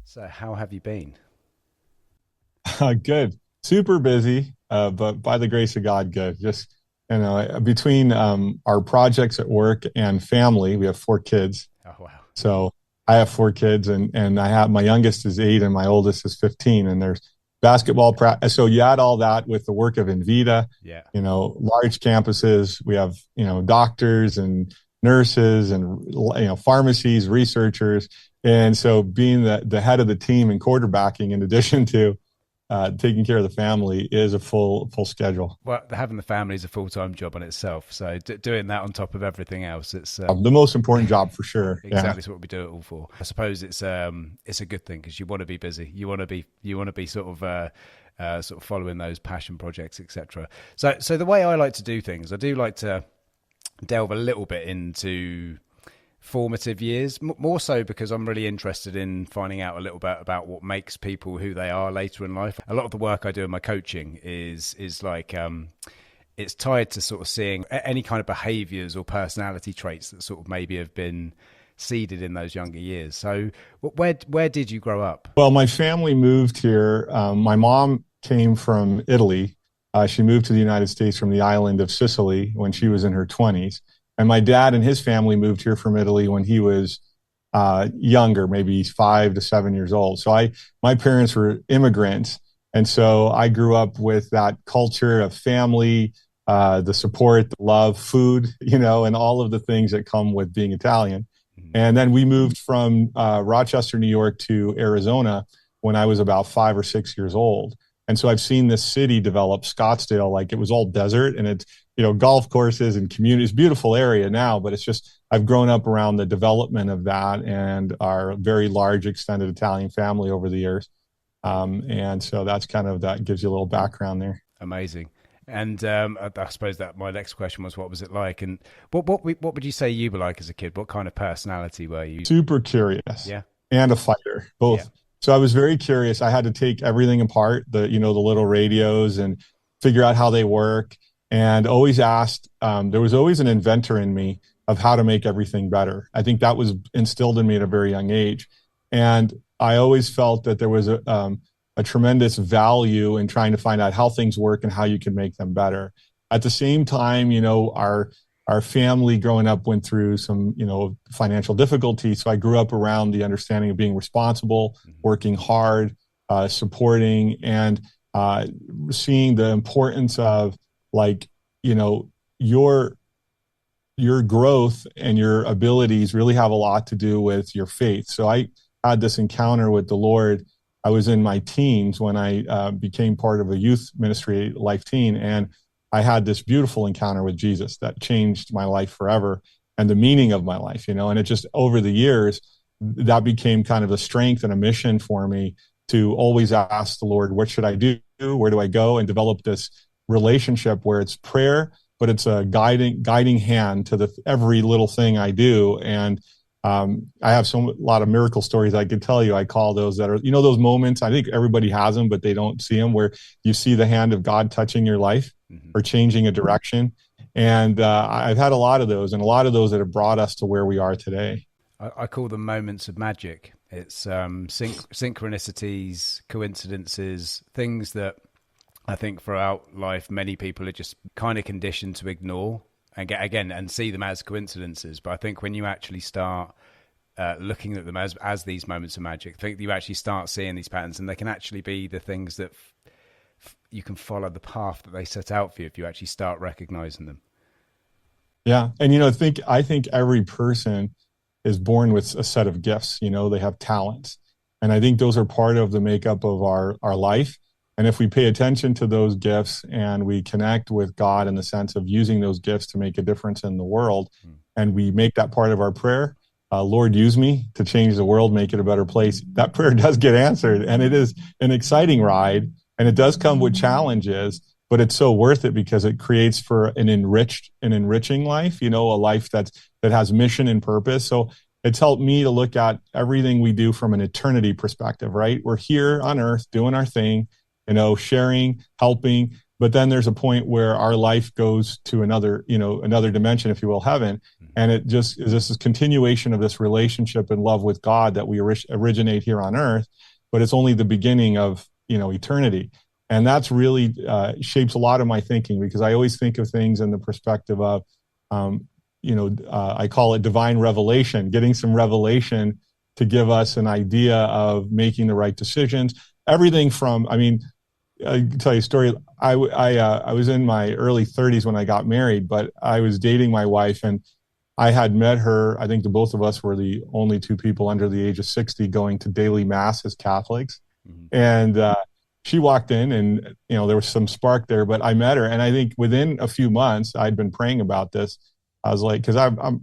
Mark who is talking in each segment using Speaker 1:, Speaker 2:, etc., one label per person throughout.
Speaker 1: So, how have you been?
Speaker 2: Good. Super busy, but by the grace of God, good. Just, between our projects at work and family, we have four kids.
Speaker 1: Oh, wow.
Speaker 2: So I have four kids, and I have my youngest is 8 and my oldest is 15. And there's basketball practice. So you add all that with the work of Envita,
Speaker 1: Yeah.
Speaker 2: large campuses. We have, doctors and nurses and, pharmacies, researchers. And so being the head of the team and quarterbacking, in addition to taking care of the family, is a full schedule.
Speaker 1: Well, having the family is a full-time job in itself. So, doing that on top of everything else, it's
Speaker 2: The most important job for sure. Yeah.
Speaker 1: exactly what we do it all for. I suppose it's a good thing because you want to be busy. You want to be sort of following those passion projects, etc. So the way I like to do things, I do like to delve a little bit into formative years, more so because I'm really interested in finding out a little bit about what makes people who they are later in life. A lot of the work I do in my coaching is like it's tied to sort of seeing any kind of behaviors or personality traits that sort of maybe have been seeded in those younger years. So where did you grow up?
Speaker 2: Well, my family moved here. My mom came from Italy. She moved to the United States from the island of Sicily when she was in her 20s. And my dad and his family moved here from Italy when he was younger, maybe 5 to 7 years old. So my parents were immigrants. And so I grew up with that culture of family, the support, the love, food, and all of the things that come with being Italian. And then we moved from Rochester, New York to Arizona when I was about 5 or 6 years old. And so I've seen this city develop, Scottsdale, like it was all desert, and it's, golf courses and communities, beautiful area now, but it's just, I've grown up around the development of that and our very large extended Italian family over the years. And so that gives you a little background there.
Speaker 1: Amazing. And I suppose that my next question was, what was it like? And what would you say you were like as a kid? What kind of personality were you?
Speaker 2: Super curious.
Speaker 1: Yeah.
Speaker 2: And a fighter,
Speaker 1: Yeah.
Speaker 2: both. So I was very curious. I had to take everything apart, the little radios, and figure out how they work, and always asked. There was always an inventor in me of how to make everything better. I think that was instilled in me at a very young age. And I always felt that there was a tremendous value in trying to find out how things work and how you can make them better. At the same time, our family growing up went through some, financial difficulty. So I grew up around the understanding of being responsible, working hard, supporting, and seeing the importance of, like, your growth and your abilities really have a lot to do with your faith. So I had this encounter with the Lord. I was in my teens when I became part of a youth ministry, Life Teen, and I had this beautiful encounter with Jesus that changed my life forever and the meaning of my life, and it just, over the years, that became kind of a strength and a mission for me to always ask the Lord, what should I do? Where do I go? And develop this relationship where it's prayer, but it's a guiding hand to every little thing I do. And I have a lot of miracle stories I could tell you. I call those that are, those moments, I think everybody has them, but they don't see them, where you see the hand of God touching your life or changing a direction. And I've had a lot of those, and a lot of those that have brought us to where we are today.
Speaker 1: I call them moments of magic. It's synchronicities, coincidences, things that I think throughout life many people are just kind of conditioned to ignore and get again and see them as coincidences. But I think when you actually start looking at them as these moments of magic, I think you actually start seeing these patterns, and they can actually be the things that you can follow the path that they set out for you if you actually start recognizing them.
Speaker 2: Yeah. And, I think every person is born with a set of gifts, they have talents. And I think those are part of the makeup of our life. And if we pay attention to those gifts and we connect with God in the sense of using those gifts to make a difference in the world, and we make that part of our prayer, Lord, use me to change the world, make it a better place, that prayer does get answered. And it is an exciting ride, and it does come with challenges, but it's so worth it because it creates for an enriching life, a life that has mission and purpose. So it's helped me to look at everything we do from an eternity perspective, right? We're here on earth doing our thing, sharing, helping, but then there's a point where our life goes to another, another dimension, if you will, heaven. And it just is this continuation of this relationship and love with God that we originate here on earth, but it's only the beginning of, eternity. And that's really shapes a lot of my thinking, because I always think of things in the perspective of, I call it divine revelation, getting some revelation to give us an idea of making the right decisions. Everything from, I can tell you a story. I was in my early 30s when I got married, but I was dating my wife, and I had met her. I think the both of us were the only two people under the age of 60 going to daily mass as Catholics. Mm-hmm. And she walked in, and there was some spark there. But I met her, and I think within a few months, I'd been praying about this. I was like, because I'm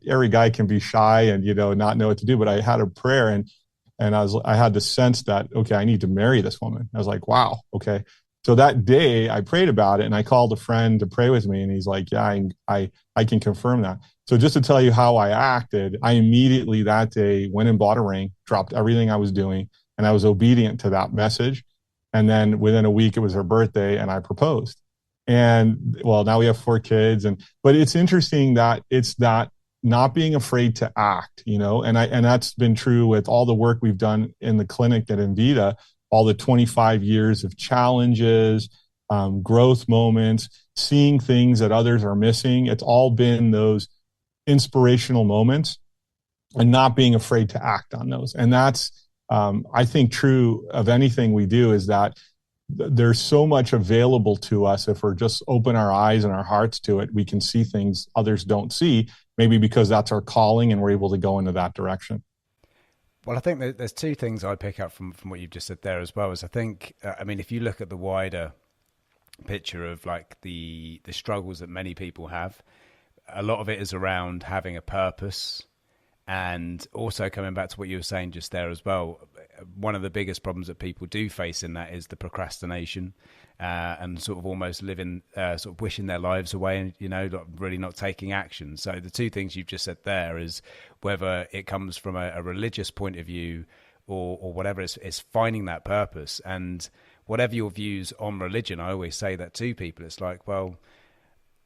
Speaker 2: every guy can be shy and not know what to do, but I had a prayer, and I had the sense that, okay, I need to marry this woman. I was like, wow, okay. So that day I prayed about it, and I called a friend to pray with me, and he's like, yeah, I can confirm that. So just to tell you how I acted, I immediately that day went and bought a ring, dropped everything I was doing, and I was obedient to that message. And then within a week, it was her birthday, and I proposed. And well, now we have 4 kids, but it's interesting that it's that not being afraid to act, and that's been true with all the work we've done in the clinic at Envita, all the 25 years of challenges, growth moments, seeing things that others are missing. It's all been those inspirational moments and not being afraid to act on those. And that's, I think, true of anything we do, is that there's so much available to us. If we're just open our eyes and our hearts to it, we can see things others don't see, maybe because that's our calling and we're able to go into that direction.
Speaker 1: Well, I think that there's 2 things I pick up from what you've just said there as well. Is I think, if you look at the wider picture of like the struggles that many people have, a lot of it is around having a purpose. And also coming back to what you were saying just there as well, one of the biggest problems that people do face in that is the procrastination, and sort of almost living, sort of wishing their lives away, and really not taking action. So the 2 things you've just said there is whether it comes from a religious point of view or whatever, it's finding that purpose. And whatever your views on religion, I always say that to people. It's like, well,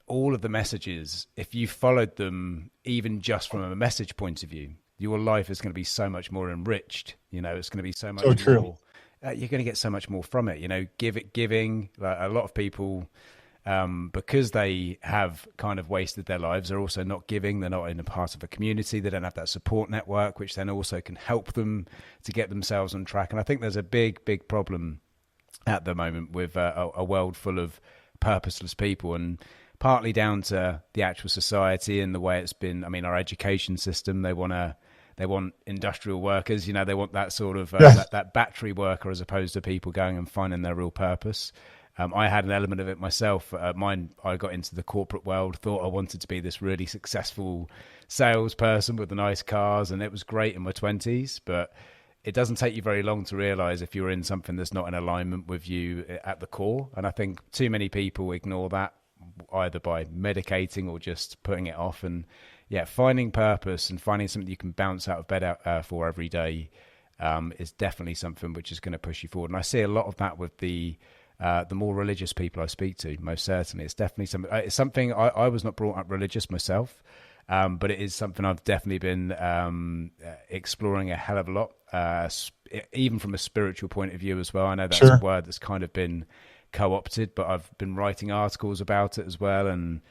Speaker 1: all of the messages, if you followed them, even just from a message point of view, your life is going to be so much more enriched. It's going to be so much more. You're going to get so much more from it. Giving. Like a lot of people, because they have kind of wasted their lives, they're also not giving. They're not in a part of a community. They don't have that support network, which then also can help them to get themselves on track. And I think there's a big, big problem at the moment with a world full of purposeless people, and partly down to the actual society and the way it's been. Our education system, they want industrial workers, they want that sort of that battery worker, as opposed to people going and finding their real purpose. I had an element of it myself. I got into the corporate world, thought I wanted to be this really successful salesperson with the nice cars, and it was great in my 20s, but it doesn't take you very long to realize if you're in something that's not in alignment with you at the core. And I think too many people ignore that, either by medicating or just putting it off. And finding purpose and finding something you can bounce out of bed for every day is definitely something which is going to push you forward. And I see a lot of that with the more religious people I speak to. Most certainly, it's definitely something. It's something I was not brought up religious myself, but it is something I've definitely been exploring a hell of a lot, even from a spiritual point of view as well. I know that's a word that's kind of been co-opted, but I've been writing articles about it as well, and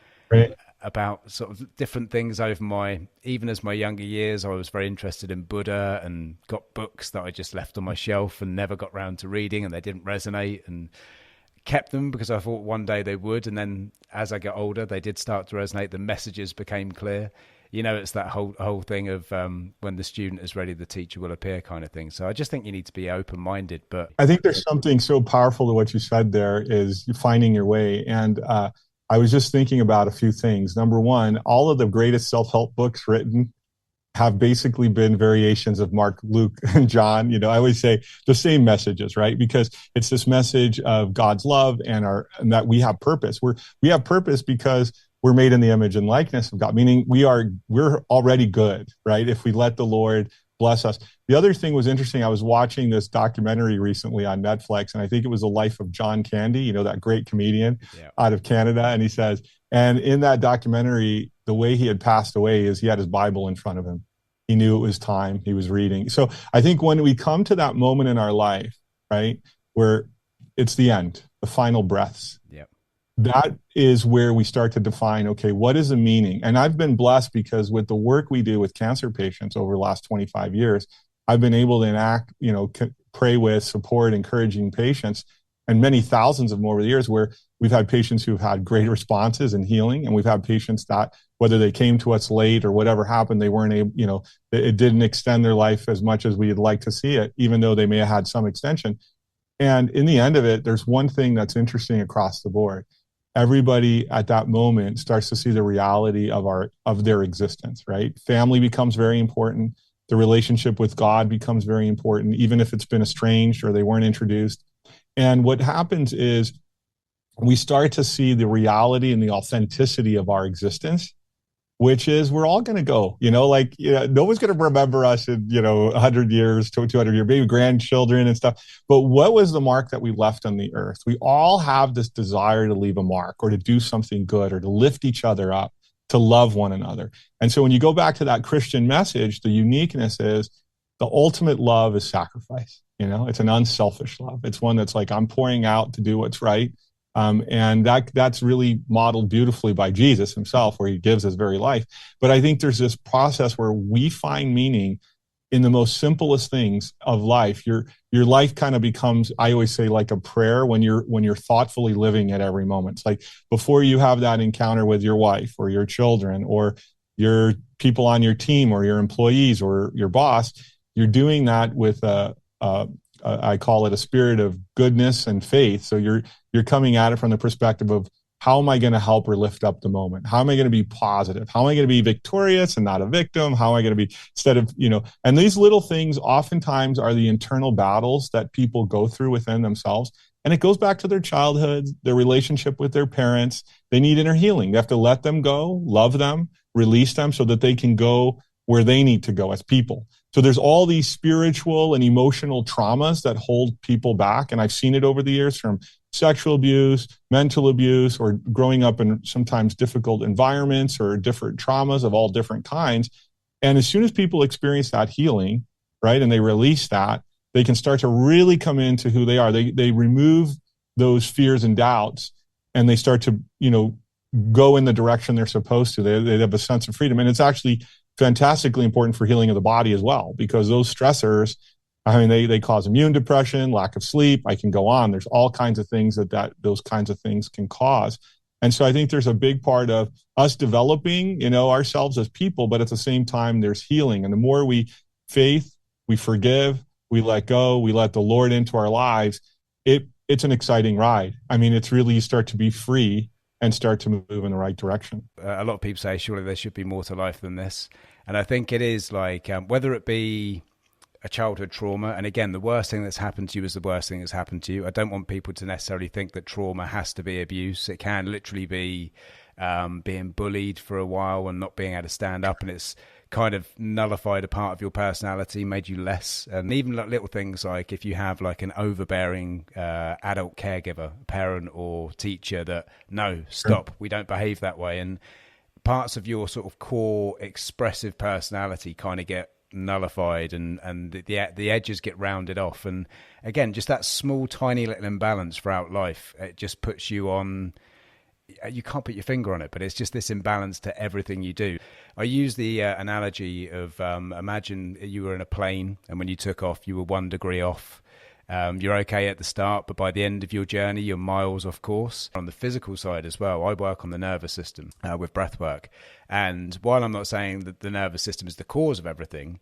Speaker 1: about sort of different things over even as my younger years. I was very interested in Buddha and got books that I just left on my shelf and never got round to reading, and they didn't resonate, and kept them because I thought one day they would. And then as I got older, they did start to resonate. The messages became clear. It's that whole thing of when the student is ready, the teacher will appear kind of thing. So I just think you need to be open-minded. But
Speaker 2: I think there's something so powerful to what you said there, is finding your way. And I was just thinking about a few things. Number one, all of the greatest self-help books written have basically been variations of Mark, Luke, and John. I always say the same messages, right? Because it's this message of God's love and that we have purpose. We have purpose because we're made in the image and likeness of God, meaning we're already good, right? If we let the Lord bless us. The other thing was interesting. I was watching this documentary recently on Netflix, and I think it was the life of John Candy, you know, that great comedian out of Canada. And he says, and in that documentary, the way he had passed away is he had his Bible in front of him. He knew it was time. He was reading. So I think when we come to that moment in our life, right, where it's the end, the final breaths, that is where we start to define, okay, what is the meaning? And I've been blessed because with the work we do with cancer patients over the last 25 years, I've been able to enact, you know, pray with, support, encouraging patients, and many thousands of them over the years, where we've had patients who've had great responses and healing. And we've had patients that, whether they came to us late or whatever happened, they weren't able, you know, it didn't extend their life as much as we'd like to see it, even though they may have had some extension. And in the end of it, there's one thing that's interesting across the board. Everybody at that moment starts to see the reality of their existence, right? Family becomes very important. The relationship with God becomes very important, even if it's been estranged or they weren't introduced. And what happens is we start to see the reality and the authenticity of our existence, which is we're all going to go, you know, like, you know, no one's going to remember us in, you know, 100 years, 200 years, maybe grandchildren and stuff. But what was the mark that we left on the earth? We all have this desire to leave a mark or to do something good or to lift each other up, to love one another. And so when you go back to that Christian message, the uniqueness is the ultimate love is sacrifice. You know, it's an unselfish love. It's one that's like, I'm pouring out to do what's right. And that's really modeled beautifully by Jesus himself, where he gives his very life. But I think there's this process where we find meaning in the most simplest things of life. Your life kind of becomes, I always say, like a prayer when you're thoughtfully living at every moment. It's like before you have that encounter with your wife or your children or your people on your team or your employees or your boss, you're doing that with I call it a spirit of goodness and faith. So you're coming at it from the perspective of, how am I going to help or lift up the moment? How am I going to be positive? How am I going to be victorious and not a victim? How am I going to be, instead of, you know, and these little things oftentimes are the internal battles that people go through within themselves. And it goes back to their childhood, their relationship with their parents. They need inner healing. They have to let them go, love them, release them so that they can go where they need to go as people. So there's all these spiritual and emotional traumas that hold people back. And I've seen it over the years, from sexual abuse, mental abuse, or growing up in sometimes difficult environments or different traumas of all different kinds. And as soon as people experience that healing, right, and they release that, they can start to really come into who they are. They remove those fears and doubts, and they start to, you know, go in the direction they're supposed to. They have a sense of freedom. And it's actually fantastically important for healing of the body as well, because those stressors, I mean, they cause immune depression, lack of sleep. I can go on. There's all kinds of things that those kinds of things can cause. And so I think there's a big part of us developing, you know, ourselves as people, but at the same time, there's healing. And the more we faith, we forgive, we let go, we let the Lord into our lives, it's an exciting ride. I mean, it's really, you start to be free and start to move in the right direction.
Speaker 1: A lot of people say, surely there should be more to life than this. And I think it is like, whether it be a childhood trauma, and again, the worst thing that's happened to you is the worst thing that's happened to you. I don't want people to necessarily think that trauma has to be abuse. It can literally be being bullied for a while and not being able to stand up, and it's kind of nullified a part of your personality, made you less. And even like little things like if you have like an overbearing adult caregiver, parent or teacher that, no, stop, we don't behave that way. And parts of your sort of core expressive personality kind of get nullified, and the edges get rounded off. And again, just that small, tiny little imbalance throughout life, it just puts you on, you can't put your finger on it, but it's just this imbalance to everything you do. I use the analogy of imagine you were in a plane, and when you took off, you were 1 degree off. You're okay at the start, but by the end of your journey, you're miles off course. On the physical side as well, I work on the nervous system with breath work. And while I'm not saying that the nervous system is the cause of everything,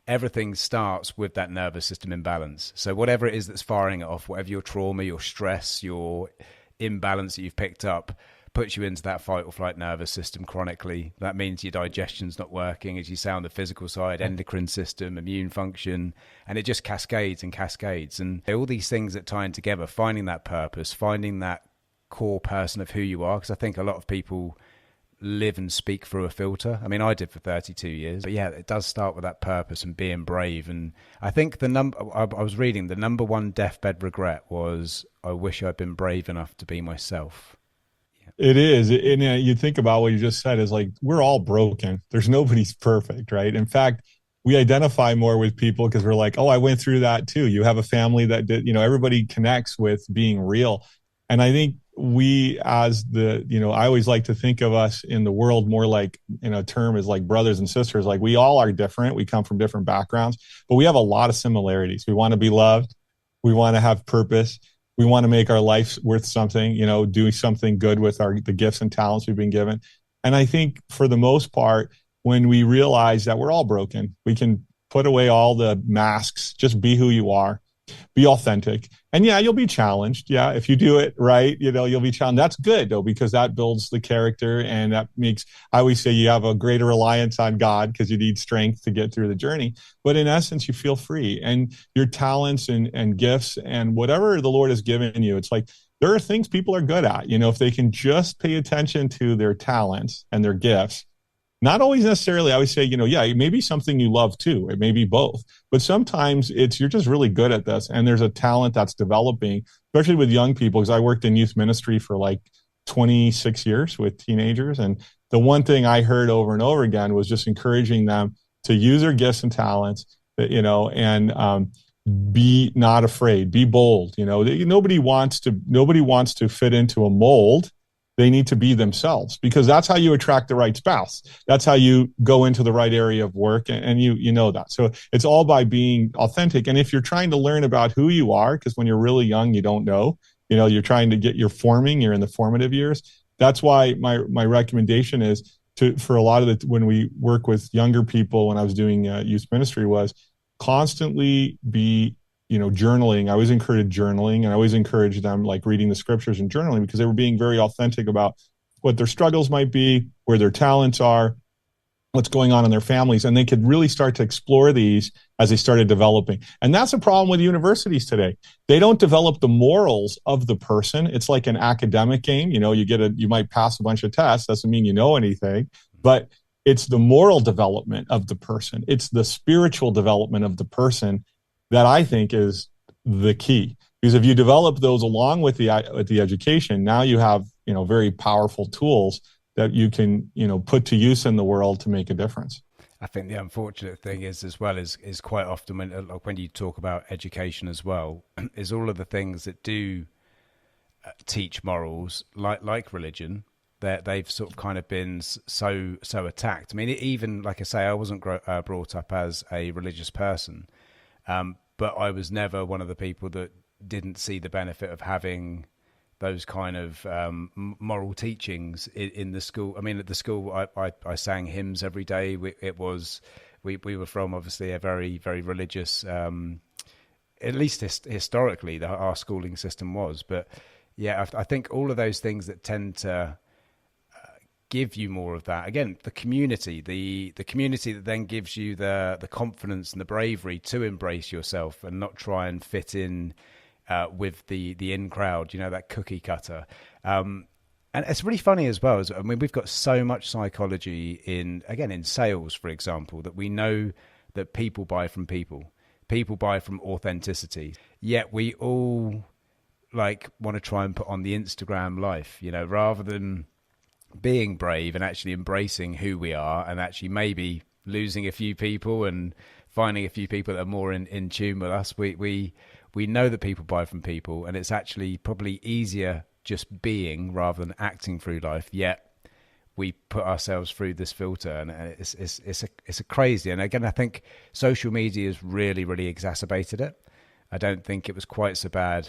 Speaker 1: everything starts with that nervous system imbalance. So whatever it is that's firing it off, whatever your trauma, your stress, your imbalance that you've picked up, puts you into that fight or flight nervous system chronically. That means your digestion's not working, as you say, on the physical side, endocrine system, immune function, and it just cascades and cascades. And all these things that tie in together, finding that purpose, finding that core person of who you are, because I think a lot of people live and speak through a filter. I mean, I did for 32 years, but yeah, it does start with that purpose and being brave. And I think I was reading the number one deathbed regret was, I wish I'd been brave enough to be myself.
Speaker 2: It is. And you think about what you just said is like, we're all broken. There's nobody's perfect, right? In fact, we identify more with people because we're like, oh, I went through that too. You have a family that did, everybody connects with being real. And I think we as I always like to think of us in the world more like, term is like brothers and sisters. Like we all are different. We come from different backgrounds, but we have a lot of similarities. We want to be loved. We want to have purpose. We want to make our life worth something, doing something good with the gifts and talents we've been given. And I think for the most part, when we realize that we're all broken, we can put away all the masks, just be who you are, be authentic. And yeah, you'll be challenged. Yeah, if you do it right, you'll be challenged. That's good though, because that builds the character, and that makes, I always say, you have a greater reliance on God because you need strength to get through the journey. But in essence, you feel free, and your talents and gifts and whatever the Lord has given you, it's like there are things people are good at. If they can just pay attention to their talents and their gifts. Not always necessarily, I would say, yeah, it may be something you love too. It may be both. But sometimes you're just really good at this. And there's a talent that's developing, especially with young people, because I worked in youth ministry for like 26 years with teenagers. And the one thing I heard over and over again was just encouraging them to use their gifts and talents, and be not afraid, be bold. Nobody wants to fit into a mold. They need to be themselves, because that's how you attract the right spouse. That's how you go into the right area of work, and you know that. So it's all by being authentic. And if you're trying to learn about who you are, because when you're really young, you don't know, you're trying to you're in the formative years. That's why my recommendation is for a lot of when we work with younger people, when I was doing youth ministry, was constantly be journaling. I always encourage journaling, and I always encourage them like reading the scriptures and journaling, because they were being very authentic about what their struggles might be, where their talents are, what's going on in their families. And they could really start to explore these as they started developing. And that's a problem with universities today. They don't develop the morals of the person. It's like an academic game. You might pass a bunch of tests. Doesn't mean you know anything, but it's the moral development of the person. It's the spiritual development of the person that I think is the key. Because if you develop those along with the education, now you have, very powerful tools that you can, put to use in the world to make a difference.
Speaker 1: I think the unfortunate thing is quite often when you talk about education as well, is all of the things that do teach morals, like religion, that they've sort of kind of been so attacked. I mean, even like I say, I wasn't brought up as a religious person. But I was never one of the people that didn't see the benefit of having those kind of moral teachings in the school. I mean, at the school, I sang hymns every day. We were from obviously a very, very religious, at least historically, our schooling system was. But yeah, I think all of those things that tend to give you more of that. Again, the community that then gives you the confidence and the bravery to embrace yourself and not try and fit in with the in crowd, that cookie cutter. And it's really funny as well. I mean, we've got so much psychology in sales, for example, that we know that people buy from people. People buy from authenticity. Yet we all want to try and put on the Instagram life, rather than being brave and actually embracing who we are, and actually maybe losing a few people and finding a few people that are more in tune with us. We know that people buy from people, and it's actually probably easier just being rather than acting through life. Yet we put ourselves through this filter, and it's a crazy. And again, I think social media has really, really exacerbated it. I don't think it was quite so bad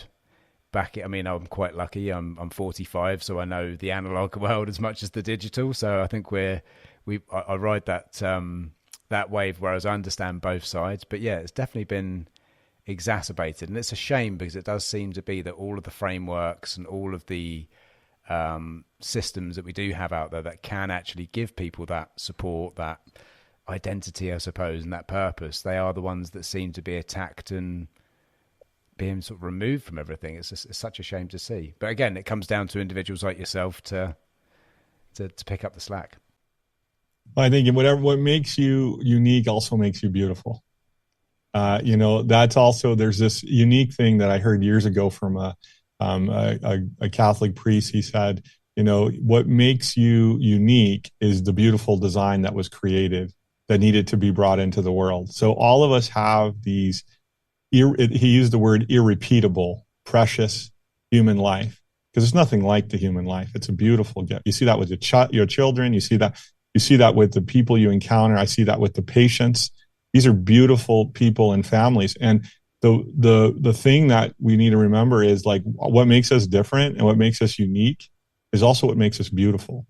Speaker 1: I'm quite lucky. I'm 45, so I know the analog world as much as the digital. So I think I ride that wave, whereas I understand both sides. But yeah, it's definitely been exacerbated, and it's a shame, because it does seem to be that all of the frameworks and all of the systems that we do have out there that can actually give people that support, that identity, I suppose, and that purpose, they are the ones that seem to be attacked and being sort of removed from everything. It's such a shame to see. But again, it comes down to individuals like yourself to to pick up the slack.
Speaker 2: I think what makes you unique also makes you beautiful. That's also, there's this unique thing that I heard years ago from a Catholic priest. He said, what makes you unique is the beautiful design that was created that needed to be brought into the world. So all of us have these, he used the word irrepeatable, precious human life, because there's nothing like the human life. It's a beautiful gift. You see that with your children. You see that with the people you encounter. I see that with the patients. These are beautiful people and families. And the thing that we need to remember is, like, what makes us different and what makes us unique is also what makes us beautiful.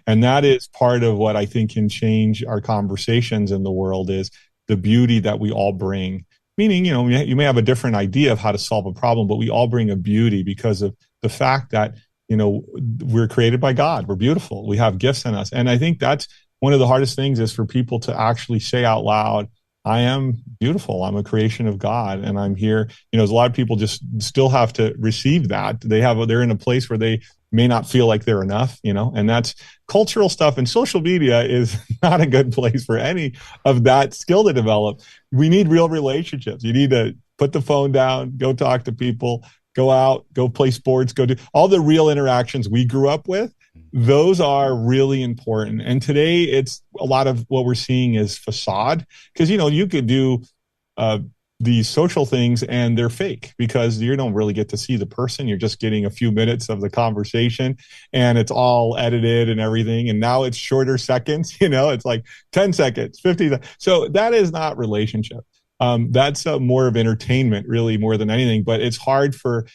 Speaker 2: And that is part of what I think can change our conversations in the world, is the beauty that we all bring. Meaning, you may have a different idea of how to solve a problem, but we all bring a beauty because of the fact that, we're created by God. We're beautiful. We have gifts in us. And I think that's one of the hardest things, is for people to actually say out loud, I am beautiful. I'm a creation of God, and I'm here. There's a lot of people just still have to receive that. They're in a place where they may not feel like they're enough, and that's cultural stuff. And social media is not a good place for any of that skill to develop. We need real relationships. You need to put the phone down, go talk to people, go out, go play sports, go do all the real interactions we grew up with. Those are really important. And today, it's a lot of what we're seeing is facade, because, you could do these social things and they're fake, because you don't really get to see the person. You're just getting a few minutes of the conversation, and it's all edited and everything. And now it's shorter seconds, it's like 10 seconds, 50. So that is not relationship. That's more of entertainment, really, more than anything. But it's hard for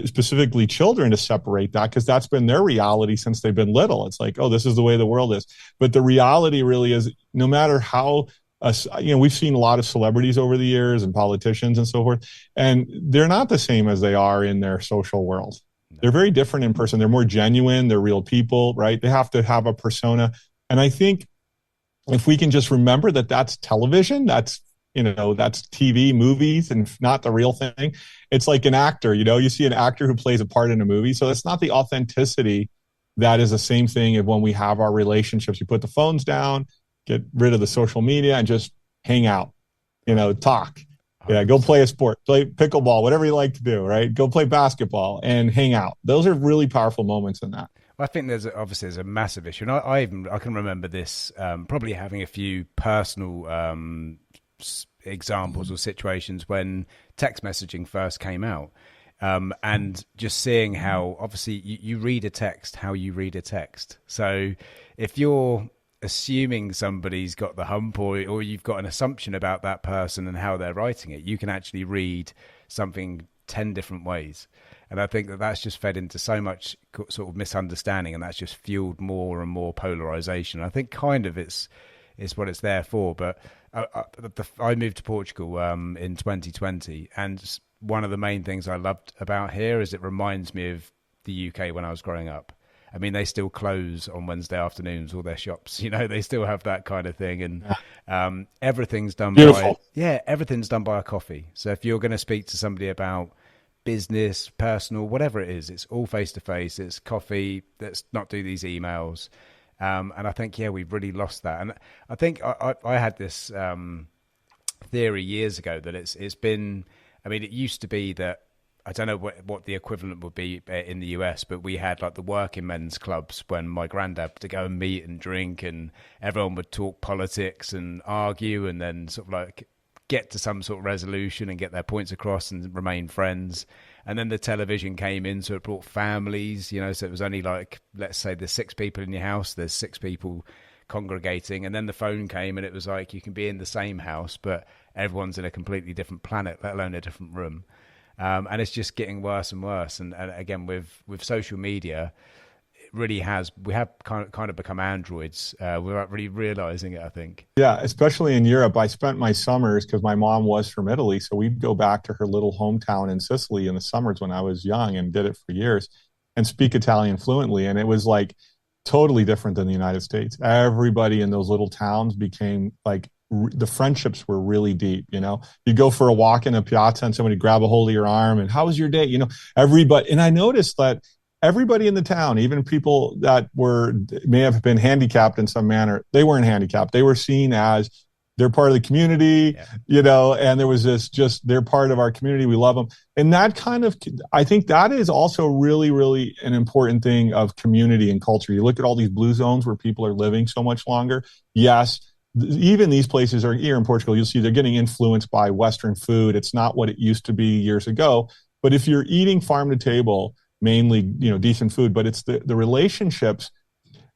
Speaker 2: specifically children to separate that, because that's been their reality since they've been little. It's like, oh, this is the way the world is. But the reality really is, no matter how, we've seen a lot of celebrities over the years and politicians and so forth, and they're not the same as they are in their social world. They're very different in person. They're more genuine. They're real people, right? They have to have a persona. And I think if we can just remember that that's television, that's TV, movies, and not the real thing. It's like an actor, you see an actor who plays a part in a movie. So it's not the authenticity. That is the same thing as when we have our relationships. You put the phones down, get rid of the social media, and just hang out, talk. Yeah, go play a sport, play pickleball, whatever you like to do, right? Go play basketball and hang out. Those are really powerful moments in that.
Speaker 1: Well, I think there's a massive issue. And I can remember this, probably having a few personal examples or situations when text messaging first came out, and just seeing how obviously you read a text how you read a text. So if you're assuming somebody's got the hump, or you've got an assumption about that person and how they're writing it, you can actually read something 10 different ways. And I think that's just fed into so much sort of misunderstanding, and that's just fueled more and more polarization. I think kind of it's what it's there for. But I moved to Portugal in 2020, and one of the main things I loved about here is it reminds me of the UK when I was growing up. I mean, they still close on Wednesday afternoons, all their shops. They still have that kind of thing, and everything's done everything's done by a coffee. So if you're going to speak to somebody about business, personal, whatever it is, it's all face to face. It's coffee. Let's not do these emails. And I think, we've really lost that. And I think I had this theory years ago that it's been, it used to be that, I don't know what the equivalent would be in the US, but we had like the working men's clubs when my granddad to go and meet and drink, and everyone would talk politics and argue, and then sort of like get to some sort of resolution and get their points across and remain friends. And then the television came in, so it brought families, so it was only like, let's say there's 6 people in your house, there's 6 people congregating. And then the phone came, and it was like, you can be in the same house, but everyone's in a completely different planet, let alone a different room. And it's just getting worse and worse. And again, with social media, we have kind of become androids without really realizing it, I think.
Speaker 2: Yeah, especially in Europe. I spent my summers, because my mom was from Italy, so we'd go back to her little hometown in Sicily in the summers when I was young, and did it for years, and speak Italian fluently. And it was like totally different than the United States. Everybody in those little towns became like, the friendships were really deep. You go for a walk in a piazza and somebody grab a hold of your arm and, how was your day? Everybody. And I noticed that everybody in the town, even people that may have been handicapped in some manner, they weren't handicapped. They were seen as they're part of the community, and there was they're part of our community. We love them. And that I think that is also really, really an important thing of community and culture. You look at all these blue zones where people are living so much longer. Yes, even these places are here in Portugal. You'll see they're getting influenced by Western food. It's not what it used to be years ago. But if you're eating farm to table, mainly, decent food, but it's the relationships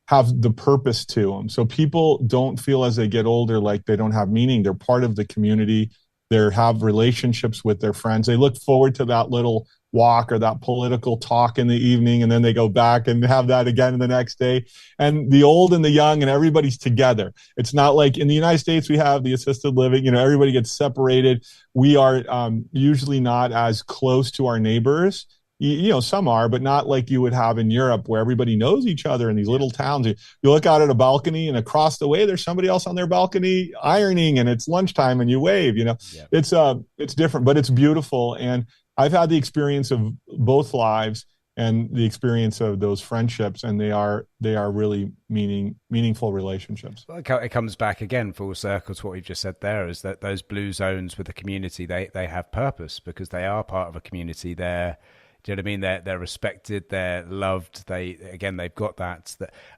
Speaker 2: have the purpose to them. So people don't feel as they get older like they don't have meaning. They're part of the community. They have relationships with their friends. They look forward to that little walk or that political talk in the evening, and then they go back and have that again the next day. And the old and the young and everybody's together. It's not like in the United States we have the assisted living, everybody gets separated. We are usually not as close to our neighbors. Some are, but not like you would have in Europe where everybody knows each other in these little towns. You look out at a balcony and across the way, there's somebody else on their balcony ironing, and it's lunchtime and you wave, It's different, but it's beautiful. And I've had the experience of both lives and the experience of those friendships, and they are really meaningful relationships.
Speaker 1: Well, it comes back again full circle to what we've just said there, is that those blue zones with the community, they have purpose because they are part of a community. Do you know what I mean? They're respected, they're loved. They've got that.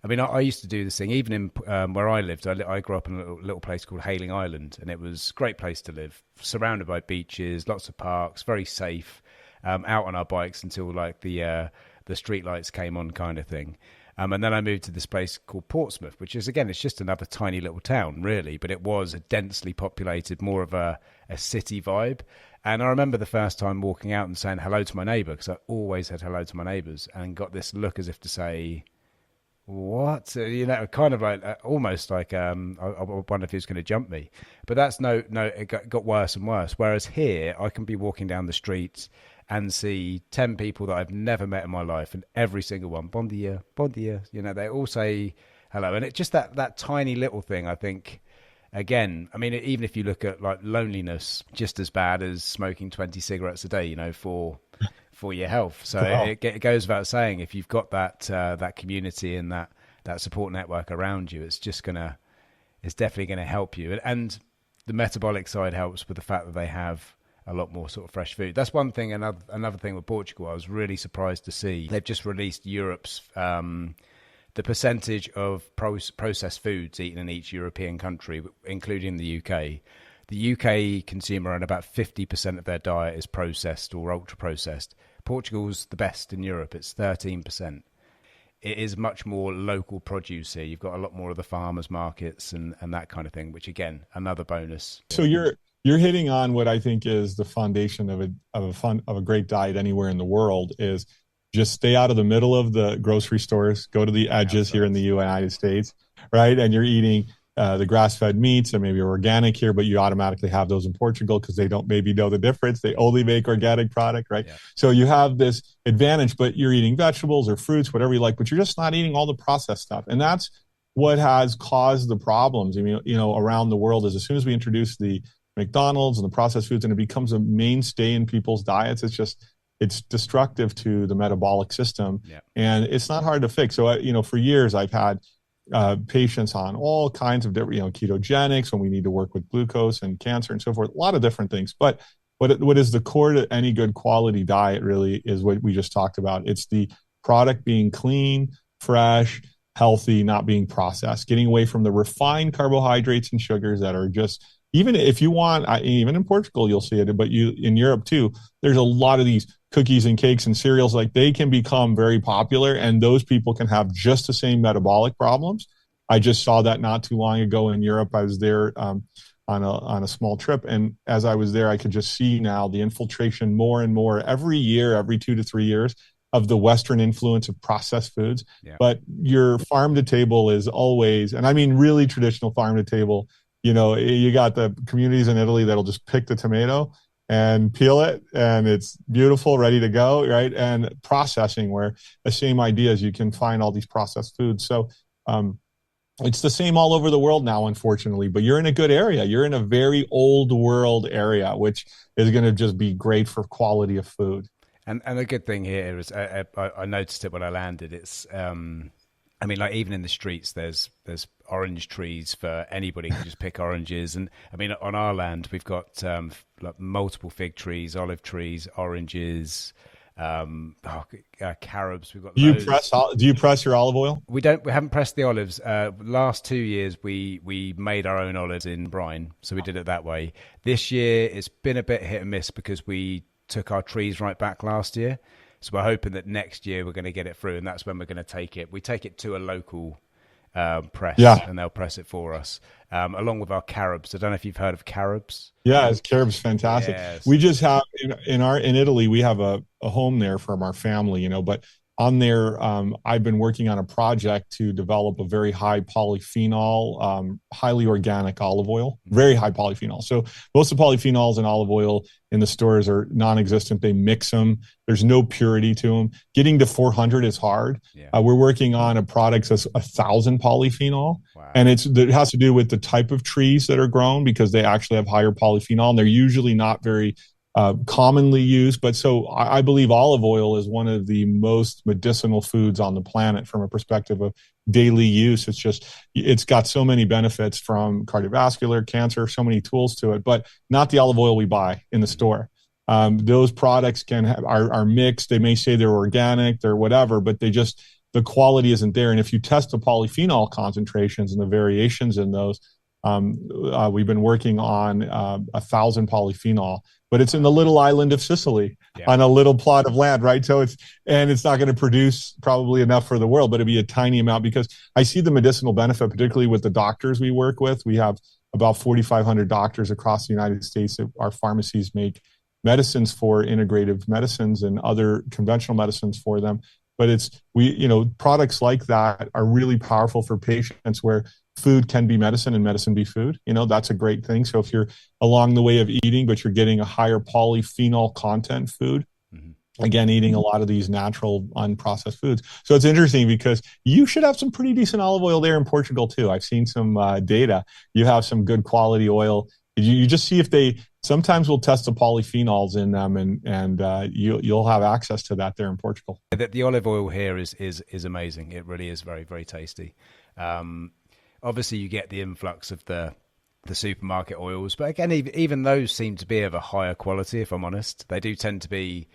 Speaker 1: I used to do this thing even in where I lived. I grew up in a little place called Hayling Island, and it was a great place to live, surrounded by beaches, lots of parks, very safe. Out on our bikes until like the street lights came on, kind of thing. And then I moved to this place called Portsmouth, which is, again, it's just another tiny little town, really, but it was a densely populated, more of a city vibe. And I remember the first time walking out and saying hello to my neighbour, because I always said hello to my neighbours, and got this look as if to say, what? Kind of like almost like I wonder if he was going to jump me. But that's no, it got worse and worse. Whereas here, I can be walking down the street and see 10 people that I've never met in my life, and every single one, bon dia, they all say hello. And it's just that tiny little thing, I think. Again, even if you look at like loneliness, just as bad as smoking 20 cigarettes a day, for your health. So it goes without saying, if you've got that community and that support network around you, it's definitely going to help you. And the metabolic side helps with the fact that they have a lot more sort of fresh food. That's one thing. Another thing with Portugal, I was really surprised to see they've just released Europe's the percentage of processed foods eaten in each European country, including the UK. The UK consumer, and about 50% of their diet is processed or ultra processed. Portugal's the best in Europe. It's 13%. It is much more local produce here. You've got a lot more of the farmers markets and that kind of thing, which again, another bonus.
Speaker 2: So you're hitting on what I think is the foundation of a great diet anywhere in the world is just stay out of the middle of the grocery stores, go to the edges here in the United States, right? And you're eating the grass-fed meats, and maybe organic here, but you automatically have those in Portugal because they don't maybe know the difference. They only make organic product, right? Yeah. So you have this advantage, but you're eating vegetables or fruits, whatever you like, but you're just not eating all the processed stuff. And that's what has caused the problems, around the world, is as soon as we introduce the McDonald's and the processed foods and it becomes a mainstay in people's diets, it's destructive to the metabolic system. Yeah. And it's not hard to fix. So, for years I've had patients on all kinds of different, ketogenics when we need to work with glucose and cancer and so forth, a lot of different things. But what is the core to any good quality diet really is what we just talked about. It's the product being clean, fresh, healthy, not being processed, getting away from the refined carbohydrates and sugars that are just, even if you want, even in Portugal, you'll see it, but in Europe too, there's a lot of these cookies and cakes and cereals, like they can become very popular, and those people can have just the same metabolic problems. I just saw that not too long ago in Europe. I was there on a small trip, and as I was there, I could just see now the infiltration more and more every year, every 2 to 3 years, of the Western influence of processed foods. Yeah. But your farm to table is always, and I mean really traditional farm to table. You got the communities in Italy that'll just pick the tomato and peel it, and it's beautiful, ready to go, right? And processing, where the same idea is you can find all these processed foods. So it's the same all over the world now, unfortunately, but you're in a good area. You're in a very old world area, which is going to just be great for quality of food.
Speaker 1: And the good thing here is I noticed it when I landed. It's I mean, like even in the streets, there's orange trees for anybody can just pick oranges. And I mean, on our land, we've got like multiple fig trees, olive trees, oranges, carobs. We've got loads.
Speaker 2: Do you press your olive oil?
Speaker 1: We don't. We haven't pressed the olives. Last 2 years, we made our own olives in brine, so we did it that way. This year, it's been a bit hit and miss because we took our trees right back last year. So we're hoping that next year we're going to get it through, and that's when we're going to take it. We take it to a local press, and they'll press it for us, along with our carobs. I don't know if you've heard of carobs.
Speaker 2: Yeah, carobs fantastic. Yes. We just have in Italy, we have a home there from our family, you know, but on there, I've been working on a project to develop a very high polyphenol, highly organic olive oil, very high polyphenol. So most of the polyphenols in olive oil in the stores are non-existent. They mix them. There's no purity to them. Getting to 400 is hard. Yeah. We're working on a product that's 1,000 polyphenol. Wow. And it has to do with the type of trees that are grown because they actually have higher polyphenol, and they're usually not very commonly used. But so I believe olive oil is one of the most medicinal foods on the planet from a perspective of daily use. It's got so many benefits from cardiovascular, cancer, so many tools to it, but not the olive oil we buy in the store. Those products are mixed. They may say they're organic, they're whatever, but the quality isn't there. And if you test the polyphenol concentrations and the variations in those, we've been working on 1,000 polyphenol, but it's in the little island of Sicily on a little plot of land, right? So it's not going to produce probably enough for the world, but it'd be a tiny amount because I see the medicinal benefit, particularly with the doctors we work with. We have about 4,500 doctors across the United States. Our pharmacies make medicines for integrative medicines and other conventional medicines for them. But products like that are really powerful for patients where food can be medicine and medicine be food. You know, that's a great thing. So if you're along the way of eating, but you're getting a higher polyphenol content food, again, eating a lot of these natural unprocessed foods. So it's interesting because you should have some pretty decent olive oil there in Portugal too. I've seen some data. You have some good quality oil. You just see if sometimes we'll test the polyphenols in them, and you'll have access to that there in Portugal.
Speaker 1: The olive oil here is amazing. It really is very, very tasty. Obviously, you get the influx of the supermarket oils, but again, even those seem to be of a higher quality. If I'm honest, they do tend to be.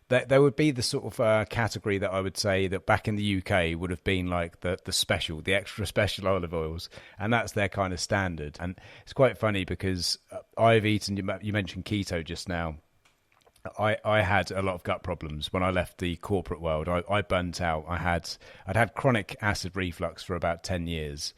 Speaker 1: There would be the sort of category that I would say that back in the UK would have been like the extra special olive oils, and that's their kind of standard. And it's quite funny because I've eaten. You mentioned keto just now. I had a lot of gut problems when I left the corporate world. I burnt out. I'd had chronic acid reflux for about 10 years.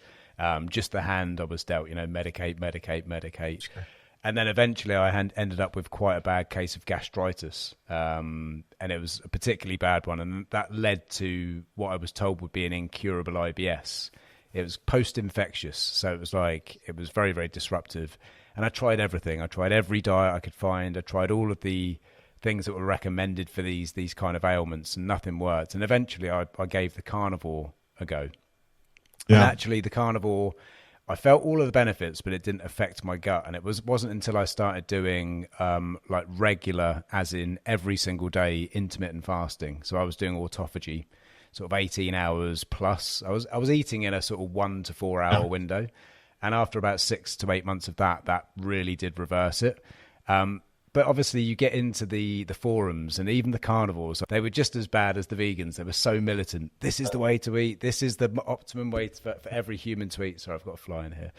Speaker 1: Just the hand I was dealt, medicate. Sure. And then eventually I ended up with quite a bad case of gastritis. And it was a particularly bad one. And that led to what I was told would be an incurable IBS. It was post-infectious. So it was very, very disruptive. And I tried everything. I tried every diet I could find. I tried all of the things that were recommended for these kind of ailments, and nothing worked. And eventually I gave the carnivore a go. Yeah. And actually the carnivore, I felt all of the benefits, but it didn't affect my gut. And it wasn't until I started doing like regular, as in every single day, intermittent fasting. So I was doing autophagy, sort of 18 hours plus. I was eating in a sort of 1 to 4 hour window. And after about 6 to 8 months of that really did reverse it. But obviously you get into the forums and even the carnivores, they were just as bad as the vegans. They were so militant. This is the way to eat. This is the optimum way for every human to eat. Sorry, I've got a fly in here.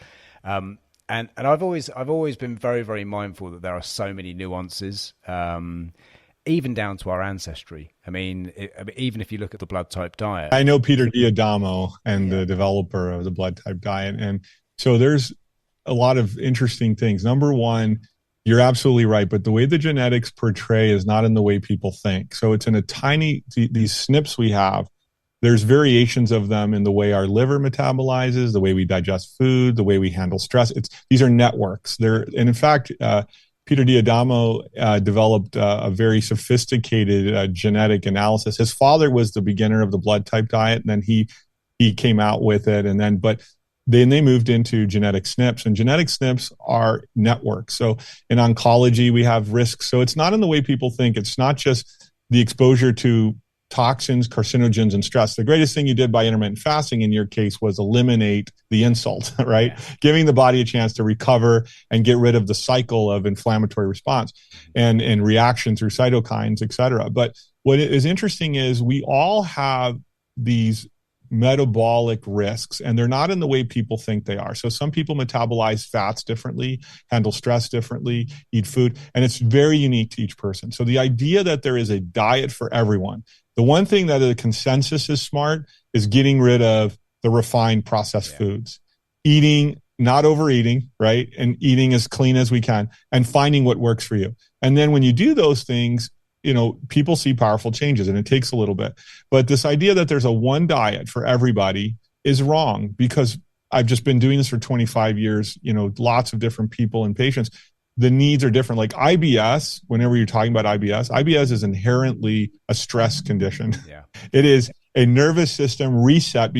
Speaker 1: And I've always been very, very mindful that there are so many nuances, even down to our ancestry. I mean, even if you look at the blood type diet.
Speaker 2: I know Peter D'Adamo and the developer of the blood type diet. And so there's a lot of interesting things. Number one, you're absolutely right, but the way the genetics portray is not in the way people think. So it's in these SNPs we have, there's variations of them in the way our liver metabolizes, the way we digest food, the way we handle stress. These are networks. And in fact, Peter D'Adamo developed a very sophisticated genetic analysis. His father was the beginner of the blood type diet, and then he came out with it, but then they moved into genetic SNPs, and genetic SNPs are networks. So in oncology, we have risks. So it's not in the way people think. It's not just the exposure to toxins, carcinogens, and stress. The greatest thing you did by intermittent fasting in your case was eliminate the insult, right? Yeah. Giving the body a chance to recover and get rid of the cycle of inflammatory response and reaction through cytokines, et cetera. But what is interesting is we all have these metabolic risks, and they're not in the way people think they are. So some people metabolize fats differently, handle stress differently, eat food, and it's very unique to each person. So the idea that there is a diet for everyone, the one thing that the consensus is smart is getting rid of the refined processed foods, eating, not overeating, right? And eating as clean as we can and finding what works for you. And then when you do those things, you know, people see powerful changes, and it takes a little bit. But this idea that there's a one diet for everybody is wrong, because I've just been doing this for 25 years, you know, lots of different people and patients. The needs are different. Like IBS, whenever you're talking about IBS is inherently a stress condition. Yeah. It is a nervous system reset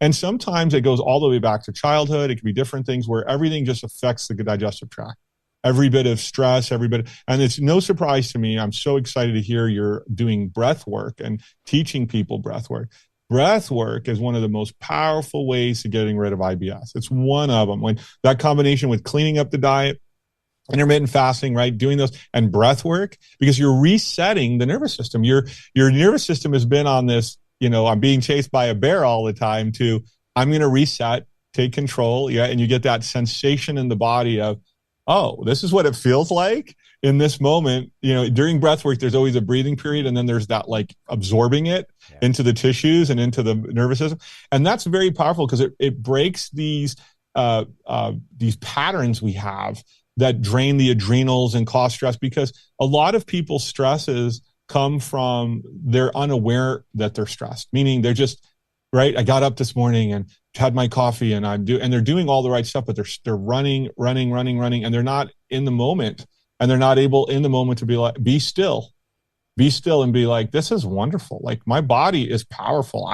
Speaker 2: and sometimes it goes all the way back to childhood. It can be different things where everything just affects the digestive tract. Every bit of stress, and it's no surprise to me. I'm so excited to hear you're doing breath work and teaching people breath work. Breath work is one of the most powerful ways to getting rid of IBS. It's one of them. When that combination with cleaning up the diet, intermittent fasting, right? Doing those and breath work, because you're resetting the nervous system. Your nervous system has been on this, you know, I'm being chased by a bear all the time to, I'm going to reset, take control. Yeah. And you get that sensation in the body of, oh, this is what it feels like in this moment. You know, during breath work, there's always a breathing period, and then there's that like absorbing it into the tissues and into the nervous system. And that's very powerful because it breaks these patterns we have that drain the adrenals and cause stress, because a lot of people's stresses come from they're unaware that they're stressed, meaning they're just, right, I got up this morning and had my coffee and they're doing all the right stuff, but they're running, and they're not in the moment, and they're not able in the moment to be like, be still and be like, this is wonderful. Like my body is powerful.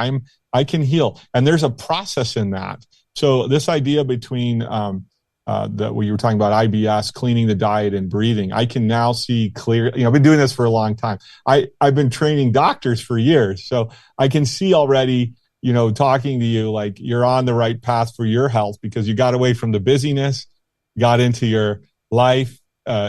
Speaker 2: I can heal. And there's a process in that. So this idea between that what you were talking about, IBS, cleaning the diet and breathing, I can now see clear. You know, I've been doing this for a long time. I've been training doctors for years. So I can see already, you know, talking to you, like you're on the right path for your health, because you got away from the busyness, got into your life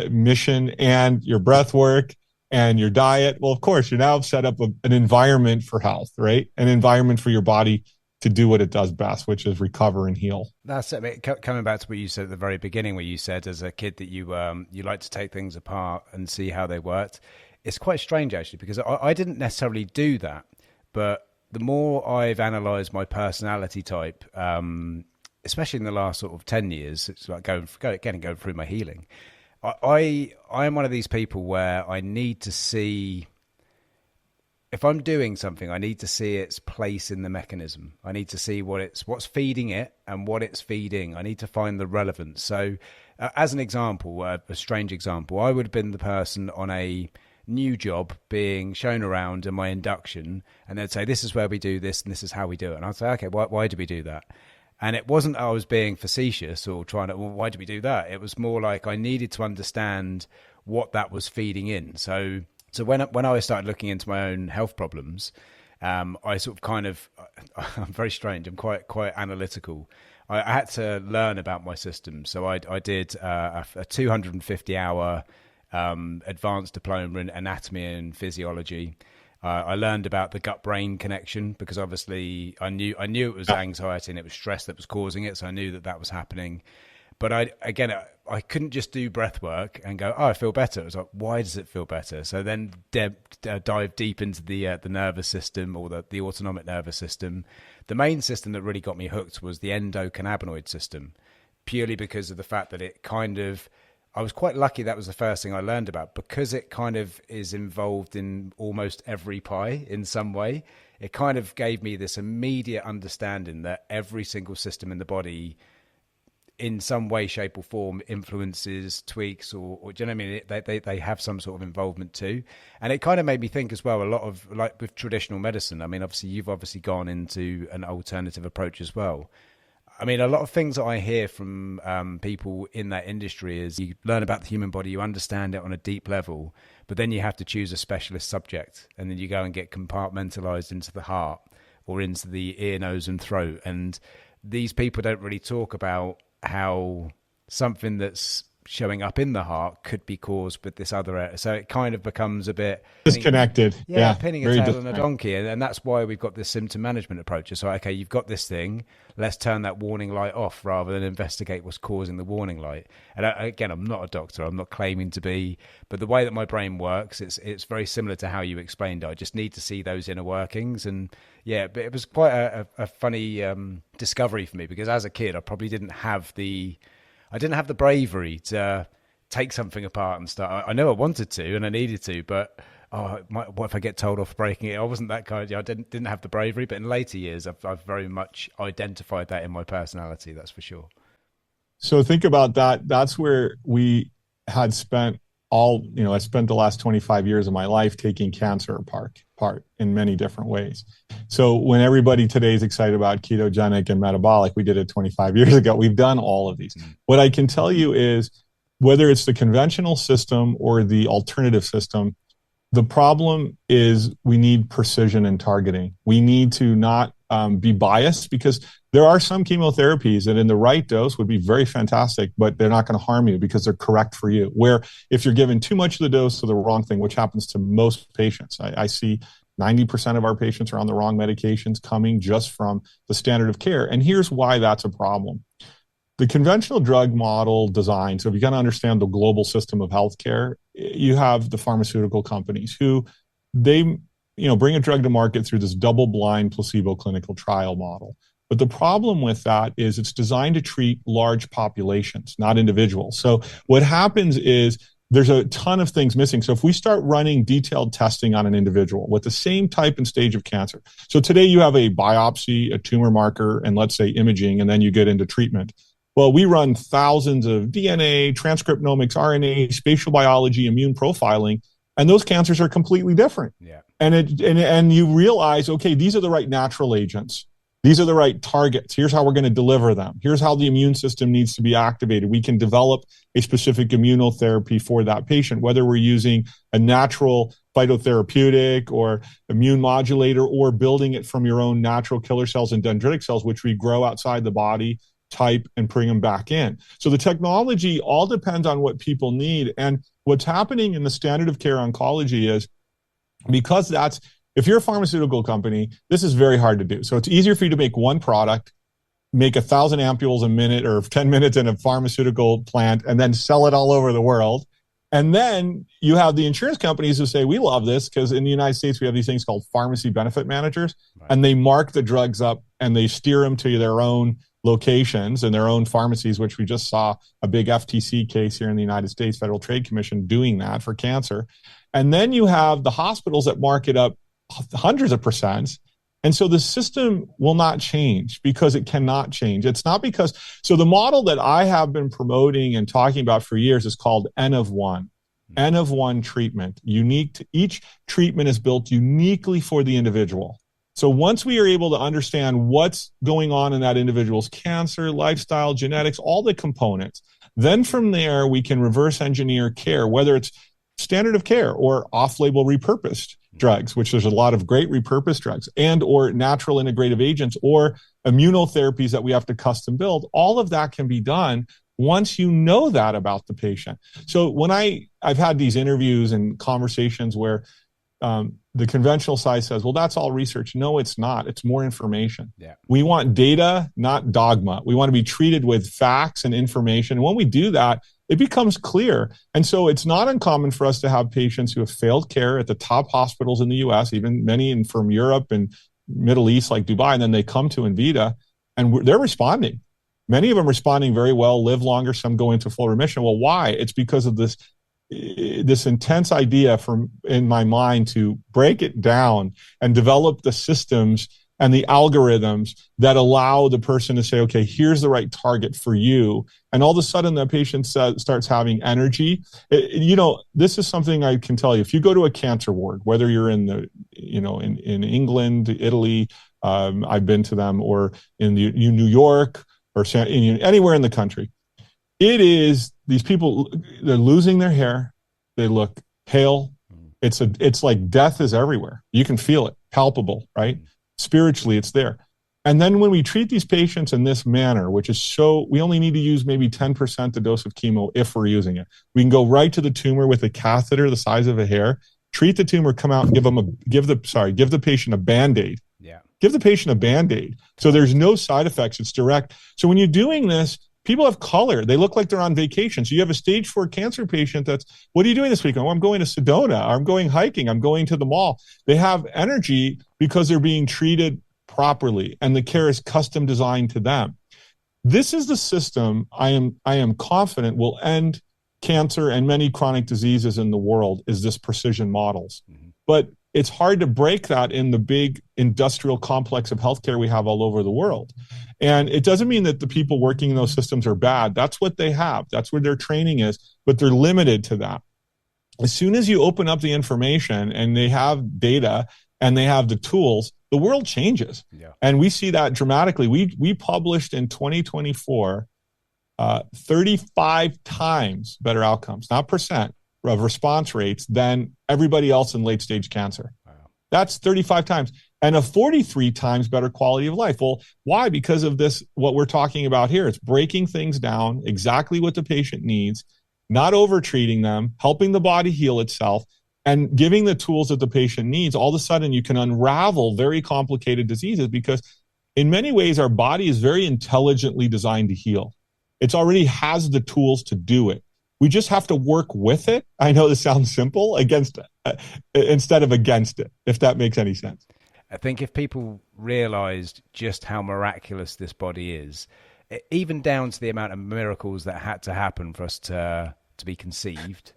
Speaker 2: mission and your breath work and your diet. Well, of course, you're now set up an environment for health, right? An environment for your body to do what it does best, which is recover and heal. That's it. I mean,
Speaker 1: coming back to what you said at the very beginning, where you said as a kid that you like to take things apart and see how they worked. It's quite strange, actually, because I didn't necessarily do that, but the more I've analysed my personality type, especially in the last sort of 10 years, it's like going through my healing. I am one of these people where I need to see, if I'm doing something, I need to see its place in the mechanism. I need to see what's feeding it and what it's feeding. I need to find the relevance. So as an example, a strange example, I would have been the person on a new job being shown around in my induction, and they'd say, this is where we do this and this is how we do it. And I'd say, okay, why do we do that? And it wasn't I was being facetious or trying to, well, why do we do that? It was more like I needed to understand what that was feeding in. So when I started looking into my own health problems, I sort of I'm very strange. I'm quite analytical. I had to learn about my system. So I did a 250-hour advanced diploma in anatomy and physiology. I learned about the gut-brain connection, because obviously I knew it was anxiety and it was stress that was causing it. So I knew that was happening. But I couldn't just do breath work and go, oh, I feel better. It was like, why does it feel better? So then dive deep into the nervous system, or the autonomic nervous system. The main system that really got me hooked was the endocannabinoid system, purely because of the fact that I was quite lucky that was the first thing I learned about, because it kind of is involved in almost every pie in some way. It kind of gave me this immediate understanding that every single system in the body, in some way, shape or form, influences, tweaks, or do you know what I mean? They have some sort of involvement too. And it kind of made me think as well, a lot of, like with traditional medicine, I mean, obviously you've gone into an alternative approach as well. I mean, a lot of things that I hear from people in that industry is you learn about the human body, you understand it on a deep level, but then you have to choose a specialist subject, and then you go and get compartmentalized into the heart or into the ear, nose, and throat. And these people don't really talk about how something that's showing up in the heart could be caused with this other area. So it kind of becomes a bit
Speaker 2: disconnected.
Speaker 1: Pinning a tail on a donkey. And that's why we've got this symptom management approach. It's like, okay, you've got this thing, let's turn that warning light off rather than investigate what's causing the warning light. And again, I'm not a doctor, I'm not claiming to be, but the way that my brain works, it's very similar to how you explained it. I just need to see those inner workings. And yeah, but it was quite a funny discovery for me, because as a kid, I probably didn't have the bravery to take something apart and start. I know I wanted to and I needed to, but what if I get told off breaking it? I wasn't that kind. I didn't have the bravery. But in later years, I've very much identified that in my personality. That's for sure.
Speaker 2: So think about that. That's where we had spent I spent the last 25 years of my life taking cancer apart in many different ways. So when everybody today is excited about ketogenic and metabolic, we did it 25 years ago. We've done all of these. What I can tell you is, whether it's the conventional system or the alternative system, the problem is we need precision and targeting. We need to not be biased, because there are some chemotherapies that in the right dose would be very fantastic, but they're not going to harm you because they're correct for you. Where if you're given too much of the dose of the wrong thing, which happens to most patients, I see 90% of our patients are on the wrong medications coming just from the standard of care. And here's why that's a problem. The conventional drug model design, so if you got to understand the global system of healthcare, you have the pharmaceutical companies who they bring a drug to market through this double-blind placebo clinical trial model. But the problem with that is it's designed to treat large populations, not individuals. So what happens is there's a ton of things missing. So if we start running detailed testing on an individual with the same type and stage of cancer. So today you have a biopsy, a tumor marker, and let's say imaging, and then you get into treatment. Well, we run thousands of DNA, transcriptomics, RNA, spatial biology, immune profiling, and those cancers are completely different.
Speaker 1: Yeah.
Speaker 2: And you realize, okay, these are the right natural agents. These are the right targets. Here's how we're going to deliver them. Here's how the immune system needs to be activated. We can develop a specific immunotherapy for that patient, whether we're using a natural phytotherapeutic or immune modulator, or building it from your own natural killer cells and dendritic cells, which we grow outside the body, type, and bring them back in. So the technology all depends on what people need. And what's happening in the standard of care oncology is, because if you're a pharmaceutical company, this is very hard to do. So it's easier for you to make one product, make 1,000 ampules a minute or 10 minutes in a pharmaceutical plant, and then sell it all over the world. And then you have the insurance companies who say, we love this, because in the United States, we have these things called pharmacy benefit managers, right, and they mark the drugs up and they steer them to their own locations and their own pharmacies, which we just saw a big FTC case here in the United States, Federal Trade Commission, doing that for cancer. And then you have the hospitals that mark it up hundreds of percents. And so the system will not change, because it cannot change. It's not because, so the model that I have been promoting and talking about for years is called N of one. N of one treatment. Unique to each treatment is built uniquely for the individual. So once we are able to understand what's going on in that individual's cancer, lifestyle, genetics, all the components, then from there we can reverse engineer care, whether it's standard of care or off-label repurposed drugs, which there's a lot of great repurposed drugs, and or natural integrative agents or immunotherapies that we have to custom build. All of that can be done once you know that about the patient. So when I've had these interviews and conversations where the conventional side says, well, that's all research. No, it's not. It's more information. Yeah. We want data, not dogma. We want to be treated with facts and information. And when we do that, it becomes clear. And so it's not uncommon for us to have patients who have failed care at the top hospitals in the US, even many from Europe and Middle East like Dubai, and then they come to Envita and they're responding. Many of them responding very well, live longer, some go into full remission. Well, why? It's because of this intense idea in my mind to break it down and develop the systems and the algorithms that allow the person to say, okay, here's the right target for you. And all of a sudden the patient starts having energy. This is something I can tell you. If you go to a cancer ward, whether you're in England, Italy, I've been to them, or in New York, or anywhere in the country, it is these people, they're losing their hair. They look pale. It's like death is everywhere. You can feel it, palpable, right? Spiritually, it's there. And then when we treat these patients in this manner, which is we only need to use maybe 10% the dose of chemo if we're using it. We can go right to the tumor with a catheter the size of a hair, treat the tumor, come out, and give the patient a Band-Aid.
Speaker 1: Yeah.
Speaker 2: Give the patient a Band-Aid. So there's no side effects. It's direct. So when you're doing this, people have color. They look like they're on vacation. So you have a stage 4 cancer patient what are you doing this weekend? Oh, I'm going to Sedona. I'm going hiking. I'm going to the mall. They have energy because they're being treated properly, and the care is custom designed to them. This is the system I am confident will end cancer and many chronic diseases in the world, is this precision models. Mm-hmm. But it's hard to break that in the big industrial complex of healthcare we have all over the world. And it doesn't mean that the people working in those systems are bad. That's what they have. That's where their training is, but they're limited to that. As soon as you open up the information and they have data and they have the tools, the world changes. Yeah. And we see that dramatically. We published in 2024 35 times better outcomes, not percent, of response rates than everybody else in late stage cancer. Wow. That's 35 times. And a 43 times better quality of life. Well, why? Because of this, what we're talking about here. It's breaking things down, exactly what the patient needs, not over-treating them, helping the body heal itself, and giving the tools that the patient needs. All of a sudden, you can unravel very complicated diseases, because in many ways, our body is very intelligently designed to heal. It already has the tools to do it. We just have to work with it. I know this sounds simple, instead of against it, if that makes any sense.
Speaker 1: I think if people realized just how miraculous this body is, even down to the amount of miracles that had to happen for us to be conceived,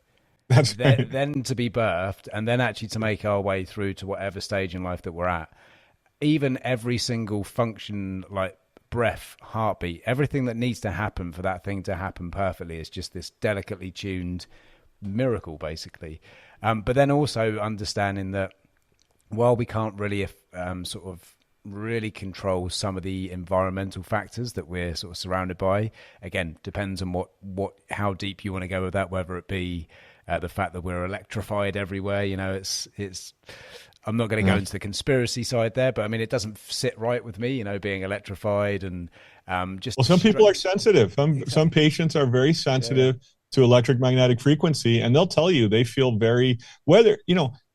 Speaker 2: That's right.
Speaker 1: then to be birthed, and then actually to make our way through to whatever stage in life that we're at, even every single function, like breath, heartbeat, everything that needs to happen for that thing to happen perfectly is just this delicately tuned miracle, basically. But then also understanding that while we can't really sort of really control some of the environmental factors that we're sort of surrounded by, again, depends on how deep you want to go with that, whether it be the fact that we're electrified everywhere. It's I'm not going to go into the conspiracy side there, but I mean, it doesn't sit right with me, being electrified and
Speaker 2: some people are sensitive. Some patients are very sensitive to electromagnetic frequency, and they'll tell you they feel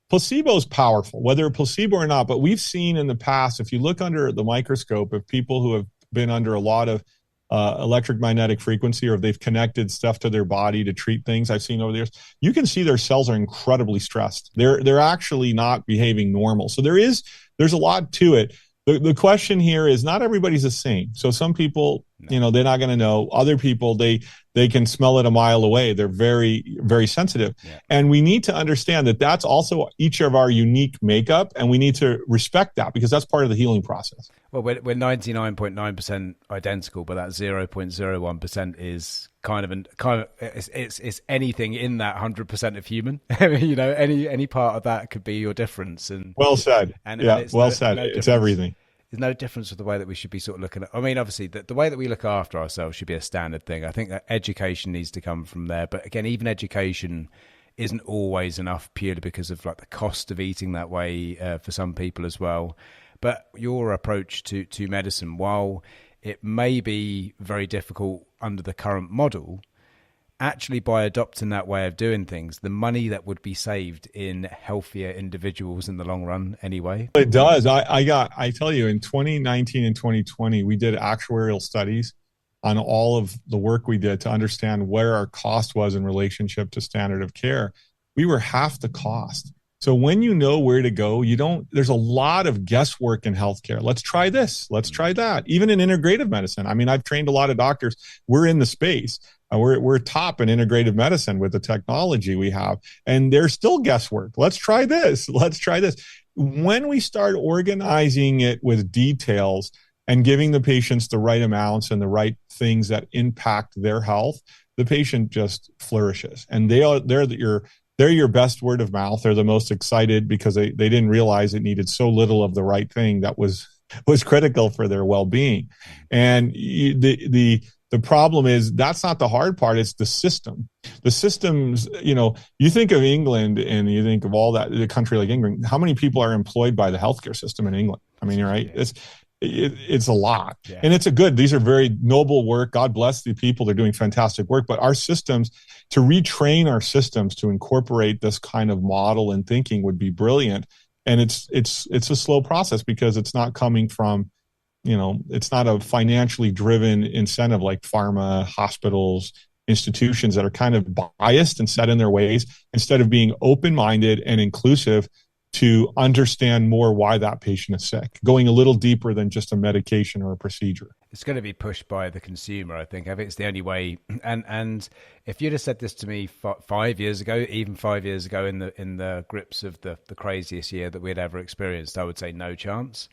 Speaker 2: placebo is powerful, whether a placebo or not. But we've seen in the past, if you look under the microscope of people who have been under a lot of electromagnetic frequency, or if they've connected stuff to their body to treat things, I've seen over the years, you can see their cells are incredibly stressed. They're actually not behaving normal. So there's a lot to it. The question here is, not everybody's the same. So some people, they're not going to know. Other people, they can smell it a mile away. They're very, very sensitive. Yeah. And we need to understand that that's also each of our unique makeup, and we need to respect that, because that's part of the healing process.
Speaker 1: Well, we're 99.9% identical, but that 0.01% is kind of it's anything in that 100% of human. Any part of that could be your difference. And
Speaker 2: well said.
Speaker 1: And
Speaker 2: well said. It's everything.
Speaker 1: There's no difference with the way that we should be sort of looking at. I mean, obviously, the way that we look after ourselves should be a standard thing. I think that education needs to come from there. But again, even education isn't always enough, purely because of like the cost of eating that way for some people as well. But your approach to medicine, while it may be very difficult under the current model, actually by adopting that way of doing things, the money that would be saved in healthier individuals in the long run anyway.
Speaker 2: It does. I tell you, in 2019 and 2020, we did actuarial studies on all of the work we did to understand where our cost was in relationship to standard of care. We were half the cost. So when you know where to go, there's a lot of guesswork in healthcare. Let's try this. Let's try that. Even in integrative medicine. I mean, I've trained a lot of doctors. We're in the space. We're top in integrative medicine with the technology we have, and there's still guesswork. Let's try this. Let's try this. When we start organizing it with details and giving the patients the right amounts and the right things that impact their health, the patient just flourishes. And they're your best word of mouth. They're the most excited because they didn't realize it needed so little of the right thing that was was critical for their well-being. And the problem is that's not the hard part. It's the system. The systems, you think of England and you think of all that, the country like England, how many people are employed by the healthcare system in England? I mean, you're right. It's a lot. Yeah. And it's these are very noble work. God bless the people. They're doing fantastic work. But our systems, to retrain our systems to incorporate this kind of model and thinking would be brilliant. And it's a slow process because it's not coming from, it's not a financially driven incentive like pharma, hospitals, institutions that are kind of biased and set in their ways, instead of being open-minded and inclusive to understand more why that patient is sick, going a little deeper than just a medication or a procedure.
Speaker 1: It's going to be pushed by the consumer, I think. I think it's the only way. And if you'd have said this to me 5 years ago, even 5 years ago, in the grips of the craziest year that we'd ever experienced, I would say no chance.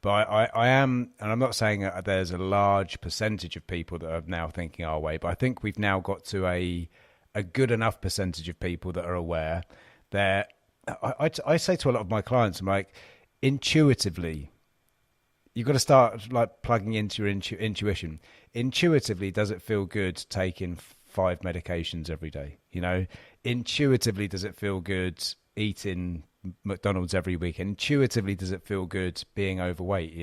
Speaker 1: But I am, and I'm not saying that there's a large percentage of people that are now thinking our way, but I think we've now got to a good enough percentage of people that are aware that I say to a lot of my clients, I'm like, intuitively, you've got to start like plugging into your intuition. Intuitively, does it feel good taking 5 medications every day? Intuitively, does it feel good eating McDonald's every week? Intuitively, does it feel good being overweight?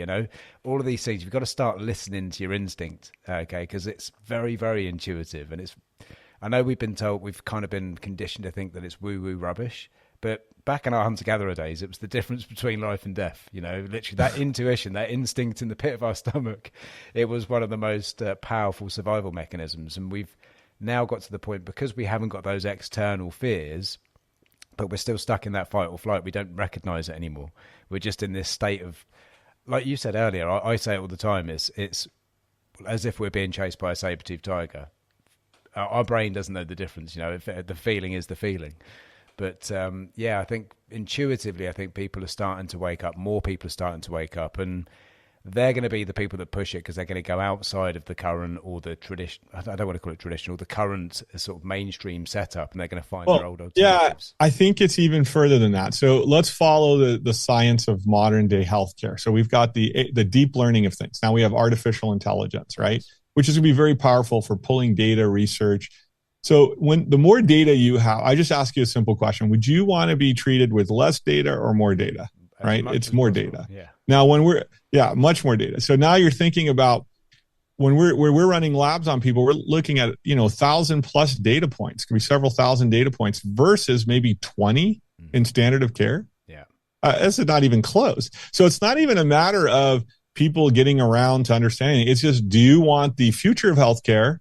Speaker 1: All of these things, you've got to start listening to your instinct, okay? Because it's very, very intuitive. And I know we've kind of been conditioned to think that it's woo-woo rubbish. But back in our hunter-gatherer days, it was the difference between life and death. Literally that intuition, that instinct in the pit of our stomach, it was one of the most powerful survival mechanisms. And we've now got to the point, because we haven't got those external fears, but we're still stuck in that fight or flight. We don't recognize it anymore. We're just in this state of, like you said earlier, I say it all the time, it's as if we're being chased by a saber-toothed tiger. Our brain doesn't know the difference. The feeling is the feeling. But I think intuitively, people are starting to wake up. More people are starting to wake up, and they're going to be the people that push it, because they're going to go outside of the current or the tradition. I don't want to call it traditional, the current sort of mainstream setup, and they're going to find their old alternatives.
Speaker 2: Yeah, I think it's even further than that. So let's follow the science of modern day healthcare. So we've got the deep learning of things. Now we have artificial intelligence, right? Which is going to be very powerful for pulling data, research. So the more data you have, I just ask you a simple question. Would you want to be treated with less data or more data? Right? It's more data.
Speaker 1: Yeah.
Speaker 2: Now much more data. So now you're thinking about when we're running labs on people, we're looking at, 1,000+ data points. It could be several thousand data points versus maybe 20 in standard of care.
Speaker 1: Yeah.
Speaker 2: This is not even close. So it's not even a matter of people getting around to understanding. It's just, do you want the future of healthcare,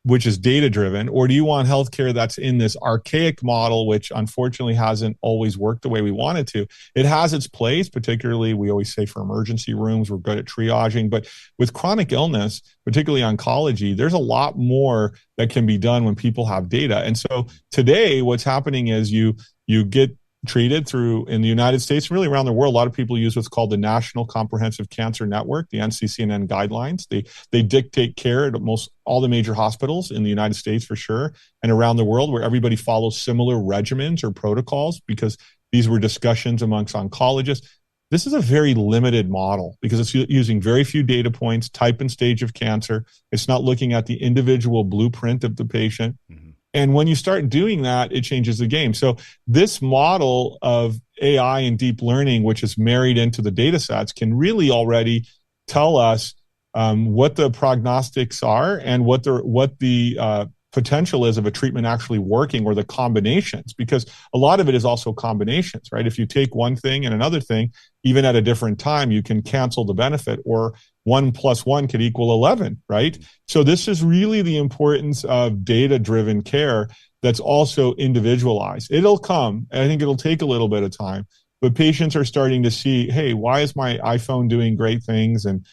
Speaker 2: which is data-driven, or do you want healthcare that's in this archaic model, which unfortunately hasn't always worked the way we want it to? It has its place, particularly, we always say, for emergency rooms. We're good at triaging. But with chronic illness, particularly oncology, there's a lot more that can be done when people have data. And so today, what's happening is you get treated through, in the United States, really around the world, a lot of people use what's called the National Comprehensive Cancer Network, the NCCN guidelines. They dictate care at most all the major hospitals in the United States, for sure, and around the world, where everybody follows similar regimens or protocols, because these were discussions amongst oncologists. This is a very limited model because it's using very few data points, type and stage of cancer. It's not looking at the individual blueprint of the patient. Mm-hmm. And when you start doing that, it changes the game. So this model of AI and deep learning, which is married into the data sets, can really already tell us what the prognostics are and what the potential is of a treatment actually working, or the combinations, because a lot of it is also combinations, right? If you take one thing and another thing, even at a different time, you can cancel the benefit, or 1 + 1 could equal 11, right? So this is really the importance of data-driven care that's also individualized. It'll come, and I think it'll take a little bit of time, but patients are starting to see, hey, why is my iPhone doing great things? And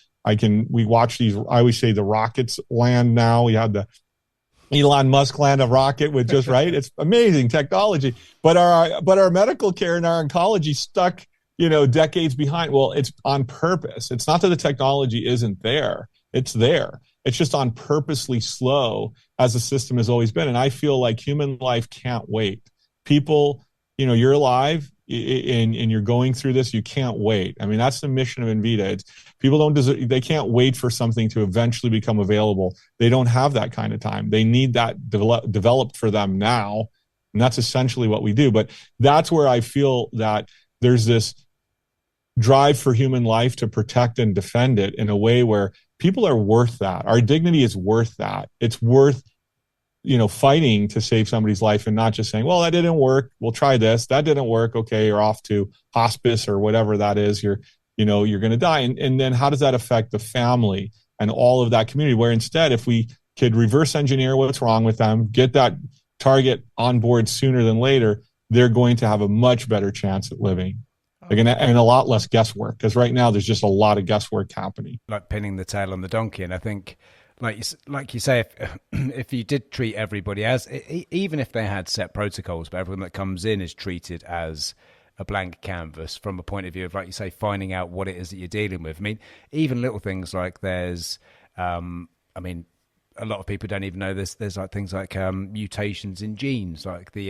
Speaker 2: we watch these, I always say the rockets land now. We had the Elon Musk land a rocket with just, right? It's amazing technology, but our medical care and our oncology stuck, decades behind. Well, it's on purpose. It's not that the technology isn't there. It's there. It's just on purposely slow, as the system has always been. And I feel like human life can't wait. People, you're alive. and you're going through this, you can't wait. I mean, that's the mission of Envita. It's, people don't deserve, they can't wait for something to eventually become available. They don't have that kind of time. They need that developed for them now. And that's essentially what we do. But that's where I feel that there's this drive for human life to protect and defend it in a way where people are worth that. Our dignity is worth that. It's worth, fighting to save somebody's life and not just saying, well, that didn't work, we'll try this. That didn't work. Okay, you're off to hospice or whatever that is. You're going to die. And then how does that affect the family and all of that community? Where instead, if we could reverse engineer what's wrong with them, get that target on board sooner than later, they're going to have a much better chance at living. And a lot less guesswork, because right now there's just a lot of guesswork happening.
Speaker 1: Like pinning the tail on the donkey. And I think, like you say, if you did treat everybody as, even if they had set protocols, but everyone that comes in is treated as a blank canvas from a point of view of, like you say, finding out what it is that you're dealing with. I mean, even little things like there's, a lot of people don't even know this. There's like things like mutations in genes, like the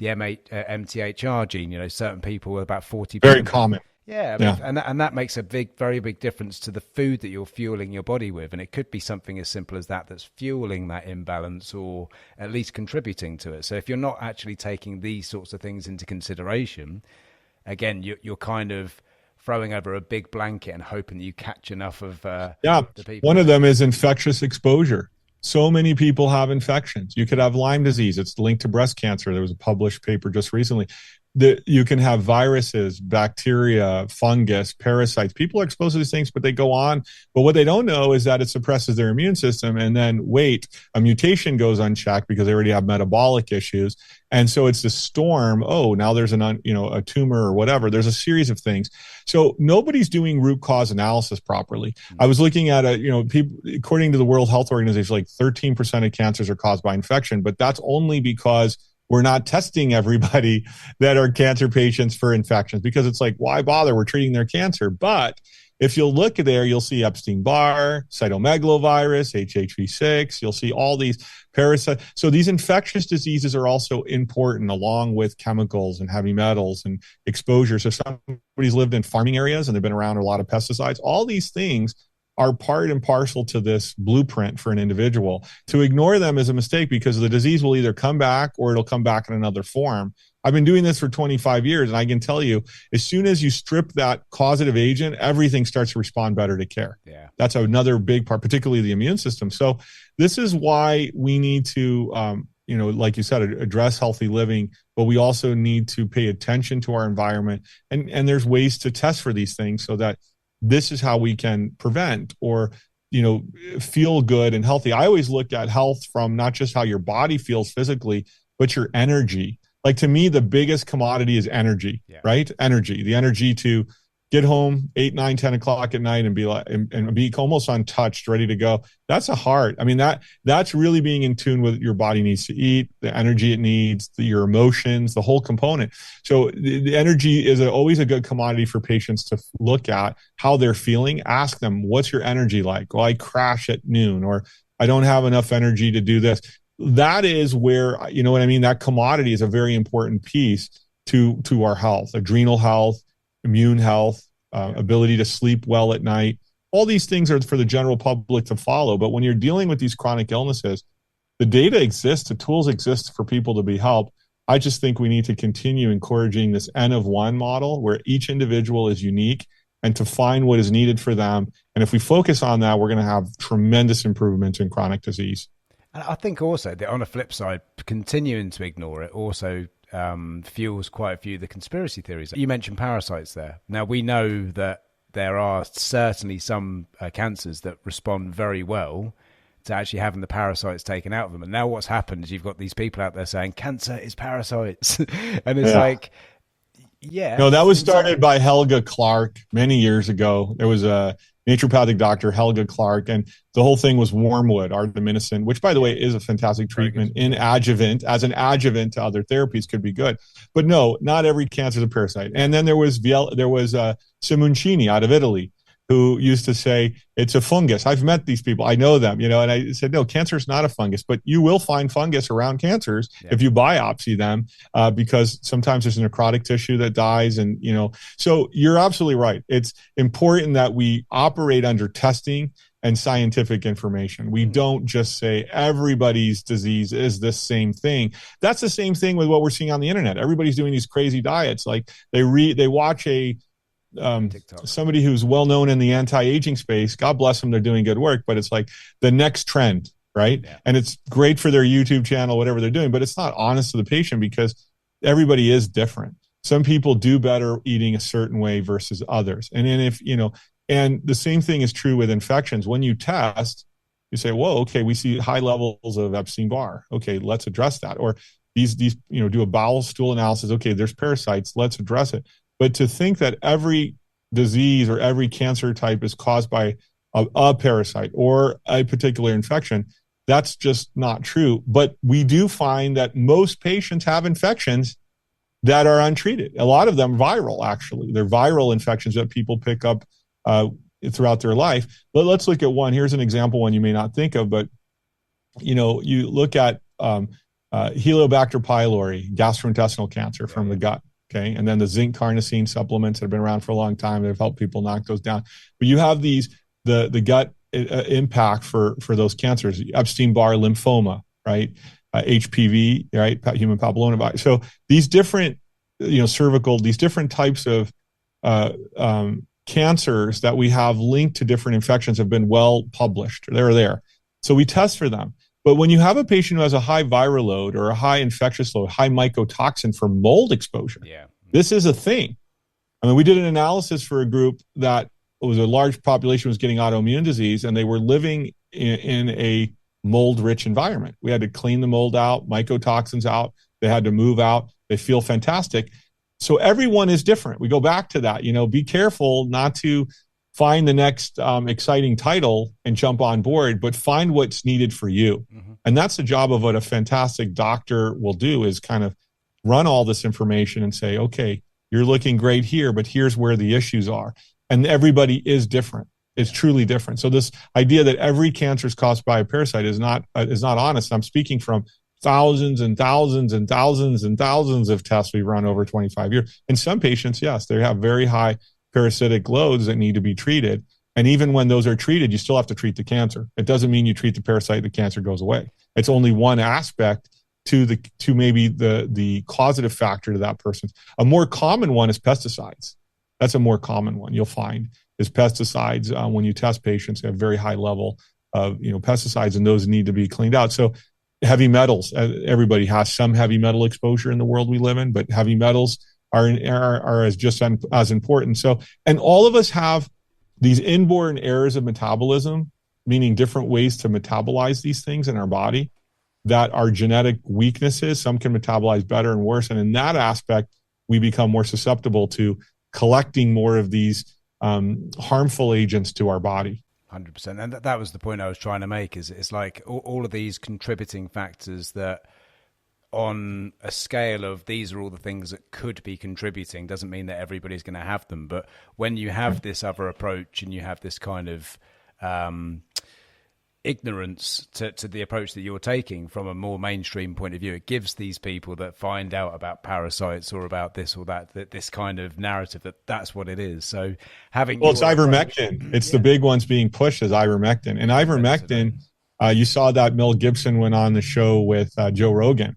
Speaker 1: MTHR gene. Certain people, about 40%.
Speaker 2: Very common.
Speaker 1: Yeah, and that makes a very big difference to the food that you're fueling your body with, and it could be something as simple as that's fueling that imbalance or at least contributing to it. So if you're not actually taking these sorts of things into consideration, again, you're kind of throwing over a big blanket and hoping that you catch enough of the people.
Speaker 2: One of them is infectious exposure. So many people have infections. You could have Lyme disease. It's linked to breast cancer. There was a published paper just recently. You can have viruses, bacteria, fungus, parasites. People are exposed to these things, but they go on. But what they don't know is that it suppresses their immune system. And then a mutation goes unchecked because they already have metabolic issues. And so it's the storm. Oh, now there's a tumor or whatever. There's a series of things. So nobody's doing root cause analysis properly. I was looking at people, according to the World Health Organization, like 13% of cancers are caused by infection, but that's only because we're not testing everybody that are cancer patients for infections, because it's like, why bother? We're treating their cancer. But if you'll look there, you'll see Epstein-Barr, cytomegalovirus, HHV6. You'll see all these parasites. So these infectious diseases are also important, along with chemicals and heavy metals and exposure. So if somebody's lived in farming areas and they've been around a lot of pesticides, all these things are part and parcel to this blueprint for an individual. To ignore them is a mistake, because the disease will either come back or it'll come back in another form. I've been doing this for 25 years, and I can tell you, as soon as you strip that causative agent, everything starts to respond better to care.
Speaker 1: Yeah.
Speaker 2: That's another big part, particularly the immune system. So this is why we need to, like you said, address healthy living, but we also need to pay attention to our environment. And there's ways to test for these things so that this is how we can prevent or, feel good and healthy. I always look at health from not just how your body feels physically, but your energy. Like, to me, the biggest commodity is energy, right? Energy, the energy to get home 8, 9, 10 o'clock at night and be like, and be almost untouched, ready to go. That's a heart. I mean, that's really being in tune with what your body needs to eat, the energy it needs, your emotions, the whole component. So the energy is always a good commodity for patients to look at how they're feeling. Ask them, what's your energy like? Well, I crash at noon, or I don't have enough energy to do this. That is where, you know what I mean? That commodity is a very important piece to our health, adrenal health, immune health, ability to sleep well at night. All these things are for the general public to follow. But when you're dealing with these chronic illnesses, the data exists, the tools exist for people to be helped. I just think we need to continue encouraging this N of one model, where each individual is unique, and to find what is needed for them. And if we focus on that, we're going to have tremendous improvements in chronic disease.
Speaker 1: And I think also that, on the flip side, continuing to ignore it also fuels quite a few of the conspiracy theories. You mentioned parasites there. Now, we know that there are certainly some cancers that respond very well to actually having the parasites taken out of them. And now what's happened is you've got these people out there saying cancer is parasites. And it's like, No, that was started by Helga Clark many years ago. There was a naturopathic doctor, Helga Clark, and the whole thing was wormwood, artemisinin, which, by the way, is a fantastic treatment as an adjuvant to other therapies, could be good. But no, not every cancer is a parasite. And then there was Simoncini out of Italy,
Speaker 2: who used to say it's a fungus. I've met these people. I know them, and I said, no, cancer is not a fungus, but you will find fungus around cancers if you biopsy them, because sometimes there's necrotic tissue that dies. And, so you're absolutely right. It's important that we operate under testing and scientific information. We don't just say everybody's disease is the same thing. That's the same thing with what we're seeing on the internet. Everybody's doing these crazy diets. Like they watch somebody who's well known in the anti-aging space. God bless them, they're doing good work, but it's like the next trend, right? Yeah. And it's great for their YouTube channel, whatever they're doing, but it's not honest to the patient because everybody is different. Some people do better eating a certain way versus others. And then and the same thing is true with infections. When you test, you say, whoa, okay, we see high levels of Epstein-Barr. Okay, let's address that. Or these do a bowel stool analysis. Okay, there's parasites, let's address it. But to think that every disease or every cancer type is caused by a parasite or a particular infection, that's just not true. But we do find that most patients have infections that are untreated. A lot of them viral, actually. They're viral infections that people pick up throughout their life. But let's look at one. Here's an example one you may not think of, but you look at Helicobacter pylori, gastrointestinal cancer from the gut. Okay. And then the zinc carnosine supplements that have been around for a long time that have helped people knock those down. But you have the gut impact for those cancers, Epstein-Barr lymphoma, right? HPV, right? Human papillomavirus. So these different, cervical, these different types of cancers that we have linked to different infections have been well published. They're there. So we test for them. But when you have a patient who has a high viral load or a high infectious load, high mycotoxin for mold exposure, this is a thing. I mean, we did an analysis for a group that was a large population was getting autoimmune disease, and they were living in a mold-rich environment. We had to clean the mold out, mycotoxins out. They had to move out. They feel fantastic. So everyone is different. We go back to that. Be careful not to find the next exciting title and jump on board, but find what's needed for you. Mm-hmm. And that's the job of what a fantastic doctor will do, is kind of run all this information and say, okay, you're looking great here, but here's where the issues are. And everybody is different. It's truly different. So this idea that every cancer is caused by a parasite is not honest. I'm speaking from thousands and thousands and thousands and thousands of tests we've run over 25 years. And some patients, yes, they have very high parasitic loads that need to be treated. And even when those are treated, you still have to treat the cancer. It doesn't mean you treat the parasite, the cancer goes away. It's only one aspect to maybe the causative factor to that person. A more common one is pesticides. That's a more common one you'll find is pesticides. When you test patients, they have very high level of pesticides, and those need to be cleaned out. So heavy metals, everybody has some heavy metal exposure in the world we live in, but heavy metals are as just as important. So, and all of us have these inborn errors of metabolism, meaning different ways to metabolize these things in our body that are genetic weaknesses. Some can metabolize better and worse. And in that aspect, we become more susceptible to collecting more of these harmful agents to our body.
Speaker 1: 100%. And that was the point I was trying to make, is it's like all of these contributing factors that on a scale of these are all the things that could be contributing, doesn't mean that everybody's going to have them. But when you have this other approach and you have this kind of ignorance to the approach that you're taking from a more mainstream point of view, it gives these people that find out about parasites or about this or that this kind of narrative that's what it is. So having
Speaker 2: it's ivermectin. It's the big ones being pushed as ivermectin. And ivermectin, you saw that Mel Gibson went on the show with Joe Rogan,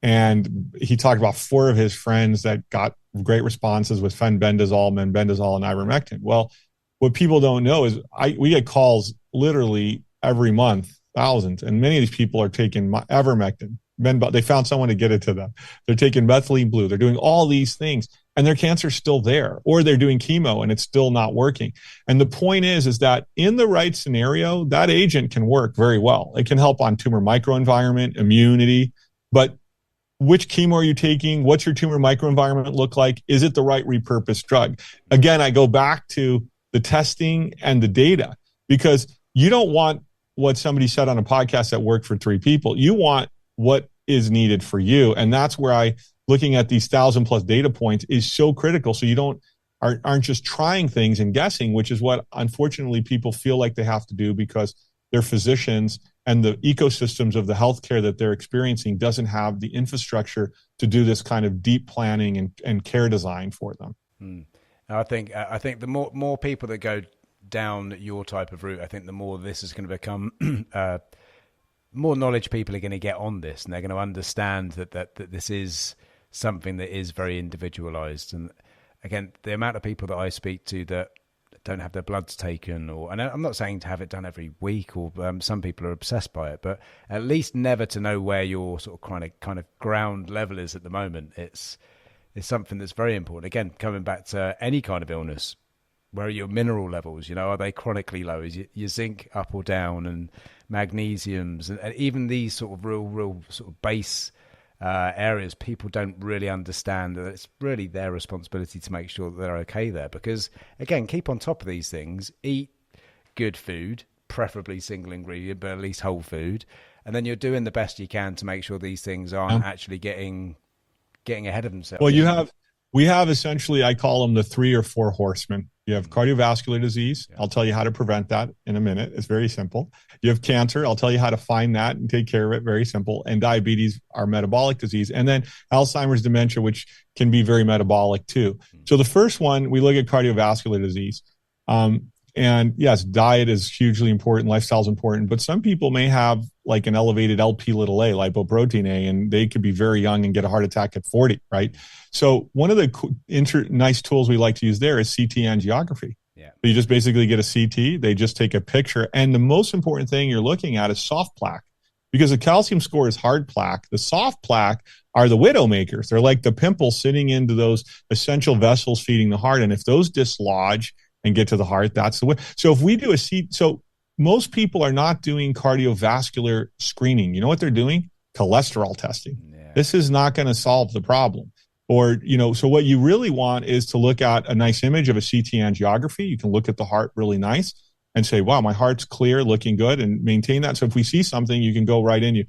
Speaker 2: and he talked about 4 of his friends that got great responses with fenbendazole, menbendazole, and ivermectin. Well, what people don't know is we get calls literally every month, thousands, and many of these people are taking ivermectin. They found someone to get it to them. They're taking methylene blue. They're doing all these things, and their cancer's still there, or they're doing chemo and it's still not working. And the point is that in the right scenario, that agent can work very well. It can help on tumor microenvironment, immunity, but which chemo are you taking? What's your tumor microenvironment look like? Is it the right repurposed drug? Again, I go back to the testing and the data, because you don't want what somebody said on a podcast that worked for 3 people. You want what is needed for you. And that's where looking at these 1,000+ data points is so critical. So you don't aren't just trying things and guessing, which is what unfortunately people feel like they have to do because their physicians and the ecosystems of the healthcare that they're experiencing doesn't have the infrastructure to do this kind of deep planning and care design for them.
Speaker 1: I think the more people that go down your type of route, I think the more this is going to become more knowledge people are going to get on this, and they're going to understand that this is something that is very individualized. And again, the amount of people that I speak to that don't have their bloods taken, and I'm not saying to have it done every week, or some people are obsessed by it, but at least never to know where your sort of kind of ground level is at the moment. It's something that's very important. Again, coming back to any kind of illness, where are your mineral levels? Are they chronically low? Is your zinc up or down, and magnesiums, and even these sort of real sort of base areas, people don't really understand that it's really their responsibility to make sure that they're okay there. Because again, keep on top of these things, eat good food, preferably single ingredient, but at least whole food, and then you're doing the best you can to make sure these things aren't actually getting ahead of themselves.
Speaker 2: Well, we have essentially, I call them the 3 or 4 horsemen. You have cardiovascular disease. I'll tell you how to prevent that in a minute. It's very simple. You have cancer. I'll tell you how to find that and take care of it. Very simple. And diabetes, our metabolic disease. And then Alzheimer's, dementia, which can be very metabolic too. So the first one, we look at cardiovascular disease. And yes, diet is hugely important. Lifestyle is important. But some people may have like an elevated LP little a, lipoprotein A, and they could be very young and get a heart attack at 40, right? So one of the nice tools we like to use there is CT angiography. Yeah. So you just basically get a CT. They just take a picture. And the most important thing you're looking at is soft plaque, because the calcium score is hard plaque. The soft plaque are the widow makers. They're like the pimples sitting into those essential vessels feeding the heart. And if those dislodge and get to the heart, that's the way. So if we do so most people are not doing cardiovascular screening. You know what they're doing? Cholesterol testing. Yeah. This is not going to solve the problem. Or, so what you really want is to look at a nice image of a CT angiography. You can look at the heart really nice and say, wow, my heart's clear, looking good, and maintain that. So if we see something, you can go right in.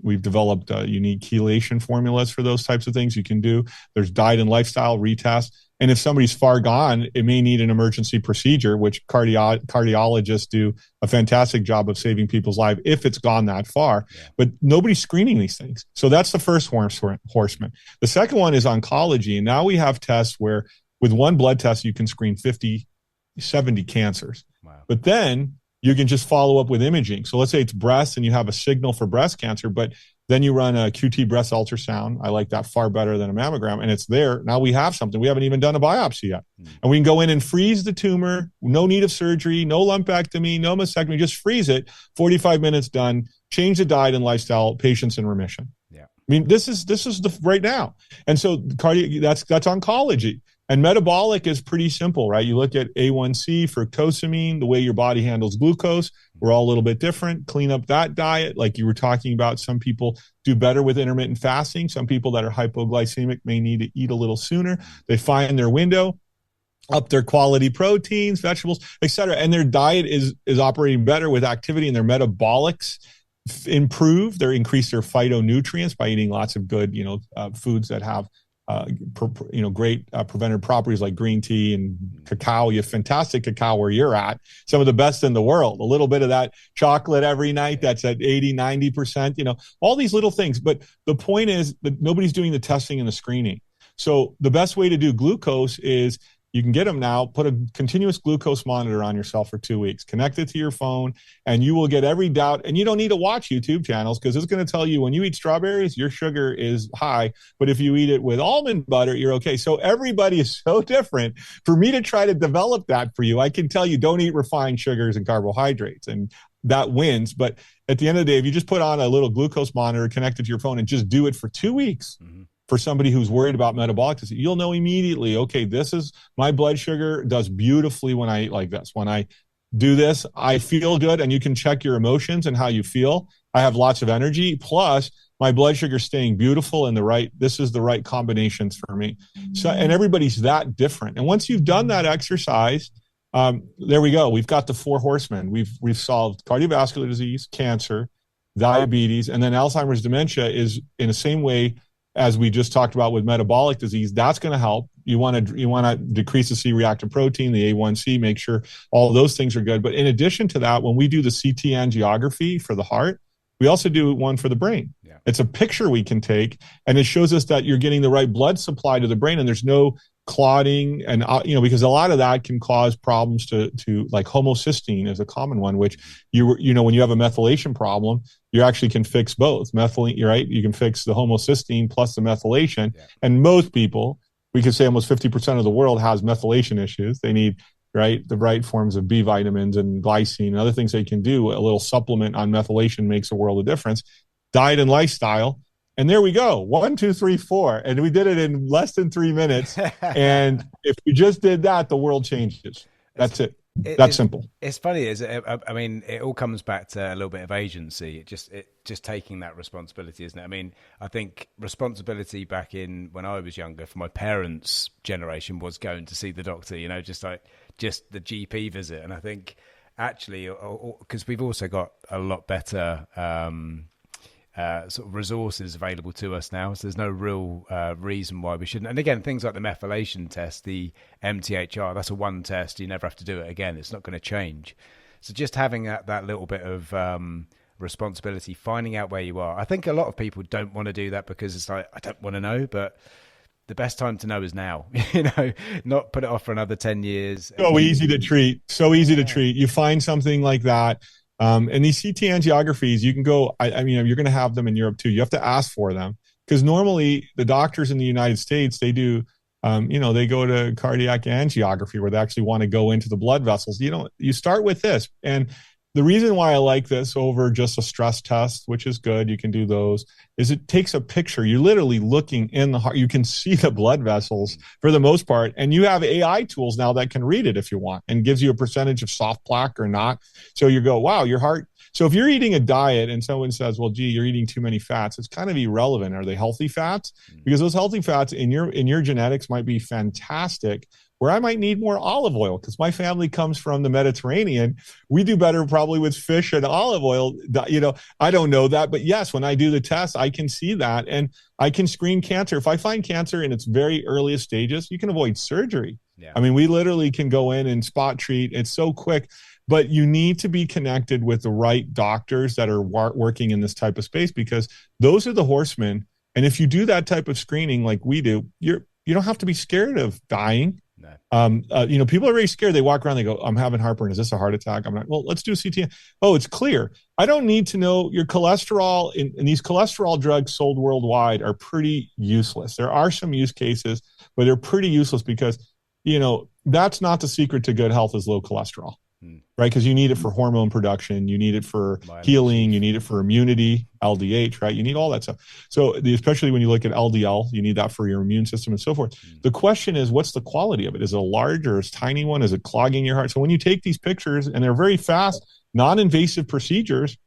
Speaker 2: We've developed unique chelation formulas for those types of things you can do. There's diet and lifestyle retest. And if somebody's far gone, it may need an emergency procedure, which cardiologists do a fantastic job of saving people's lives if it's gone that far. Yeah. But nobody's screening these things. So that's the first horseman. The second one is oncology. And now we have tests where with one blood test, you can screen 50, 70 cancers. Wow. But then you can just follow up with imaging. So let's say it's breast and you have a signal for breast cancer, but then you run a QT breast ultrasound. I like that far better than a mammogram. And it's there. Now we have something. We haven't even done a biopsy yet. And we can go in and freeze the tumor. No need of surgery, no lumpectomy, no mastectomy. Just freeze it. 45 minutes done. Change the diet and lifestyle. Patients in remission. Yeah. I mean, this is the right now. And so that's oncology. And metabolic is pretty simple, right? You look at A1C, fructosamine, the way your body handles glucose. We're all a little bit different. Clean up that diet. Like you were talking about, some people do better with intermittent fasting. Some people that are hypoglycemic may need to eat a little sooner. They find their window, up their quality proteins, vegetables, etc. And their diet is operating better with activity, and their metabolics improve. They increase their phytonutrients by eating lots of good, foods that have great preventative properties like green tea and cacao. You have fantastic cacao where you're at, some of the best in the world. A little bit of that chocolate every night, that's at 80, 90%, all these little things. But the point is that nobody's doing the testing and the screening. So the best way to do glucose is, you can get them now, put a continuous glucose monitor on yourself for 2 weeks, connect it to your phone, and you will get every doubt. And you don't need to watch YouTube channels, because it's going to tell you when you eat strawberries, your sugar is high. But if you eat it with almond butter, you're okay. So everybody is so different. For me to try to develop that for you, I can tell you don't eat refined sugars and carbohydrates, and that wins. But at the end of the day, if you just put on a little glucose monitor connected to your phone and just do it for 2 weeks, for somebody who's worried about metabolic disease, you'll know immediately, okay, this is my blood sugar does beautifully when I eat like this. When I do this, I feel good, and you can check your emotions and how you feel. I have lots of energy, plus my blood sugar staying beautiful and this is the right combinations for me. So, and everybody's that different. And once you've done that exercise, there we go. We've got the 4 horsemen. We've solved cardiovascular disease, cancer, diabetes, and then Alzheimer's, dementia is in the same way. as we just talked about with metabolic disease, that's going to help. You want to decrease the C-reactive protein, the A1C, make sure all those things are good. But in addition to that, when we do the CT angiography for the heart, we also do one for the brain. Yeah. It's a picture we can take, and it shows us that you're getting the right blood supply to the brain, and there's no clotting, and because a lot of that can cause problems to like homocysteine is a common one, which when you have a methylation problem, you actually can fix both methylene, right? You can fix the homocysteine plus the methylation. Yeah. And most people, we could say almost 50% of the world has methylation issues. They need the right forms of B vitamins and glycine and other things they can do. A little supplement on methylation makes a world of difference. Diet and lifestyle. And there we go. 1, 2, 3, 4. And we did it in less than 3 minutes. And if we just did that, the world changes. That's it. That's simple.
Speaker 1: It's funny. I mean, it all comes back to a little bit of agency. It just taking that responsibility, isn't it? I mean, I think responsibility back in when I was younger for my parents' generation was going to see the doctor, just the GP visit. And I think actually, because we've also got a lot better sort of resources available to us now, so there's no real reason why we shouldn't. And again, things like the methylation test, the MTHR, that's a one test. You never have to do it again. It's not going to change. So just having that little bit of responsibility, finding out where you are. I think a lot of people don't want to do that because it's like, I don't want to know, but the best time to know is now, not put it off for another 10 years.
Speaker 2: So easy to treat. To treat. You find something like that. And these CT angiographies, you can go, you're going to have them in Europe too. You have to ask for them because normally the doctors in the United States, they do, they go to cardiac angiography where they actually want to go into the blood vessels. You start with this. And the reason why I like this over just a stress test, which is good, you can do those, is it takes a picture. You're literally looking in the heart. You can see the blood vessels for the most part. And you have AI tools now that can read it if you want and gives you a percentage of soft plaque or not. So you go, wow, your heart. So if you're eating a diet and someone says, well, gee, you're eating too many fats, it's kind of irrelevant. Are they healthy fats? Because those healthy fats in your genetics might be fantastic, where I might need more olive oil because my family comes from the Mediterranean. We do better probably with fish and olive oil. I don't know that, but yes, when I do the test, I can see that and I can screen cancer. If I find cancer in its very earliest stages, you can avoid surgery. Yeah. I mean, we literally can go in and spot treat. It's so quick, but you need to be connected with the right doctors that are working in this type of space because those are the horsemen. And if you do that type of screening like we do, you don't have to be scared of dying. No. People are very scared. They walk around, they go, I'm having heartburn. Is this a heart attack? I'm like, well, let's do a CT. Oh, it's clear. I don't need to know your cholesterol. And these cholesterol drugs sold worldwide are pretty useless. There are some use cases, but they're pretty useless because, that's not the secret to good health is low cholesterol, right? Because you need it for hormone production. You need it for healing. You need it for immunity, LDH, right? You need all that stuff. So especially when you look at LDL, you need that for your immune system and so forth. The question is, what's the quality of it? Is it a large or a tiny one? Is it clogging your heart? So when you take these pictures and they're very fast, non-invasive procedures,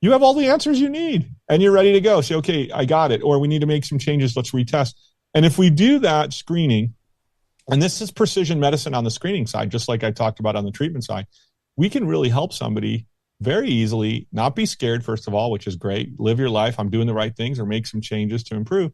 Speaker 2: you have all the answers you need and you're ready to go. Say, okay, I got it. Or we need to make some changes. Let's retest. And if we do that screening, and this is precision medicine on the screening side, just like I talked about on the treatment side, we can really help somebody very easily, not be scared, first of all, which is great. Live your life. I'm doing the right things or make some changes to improve.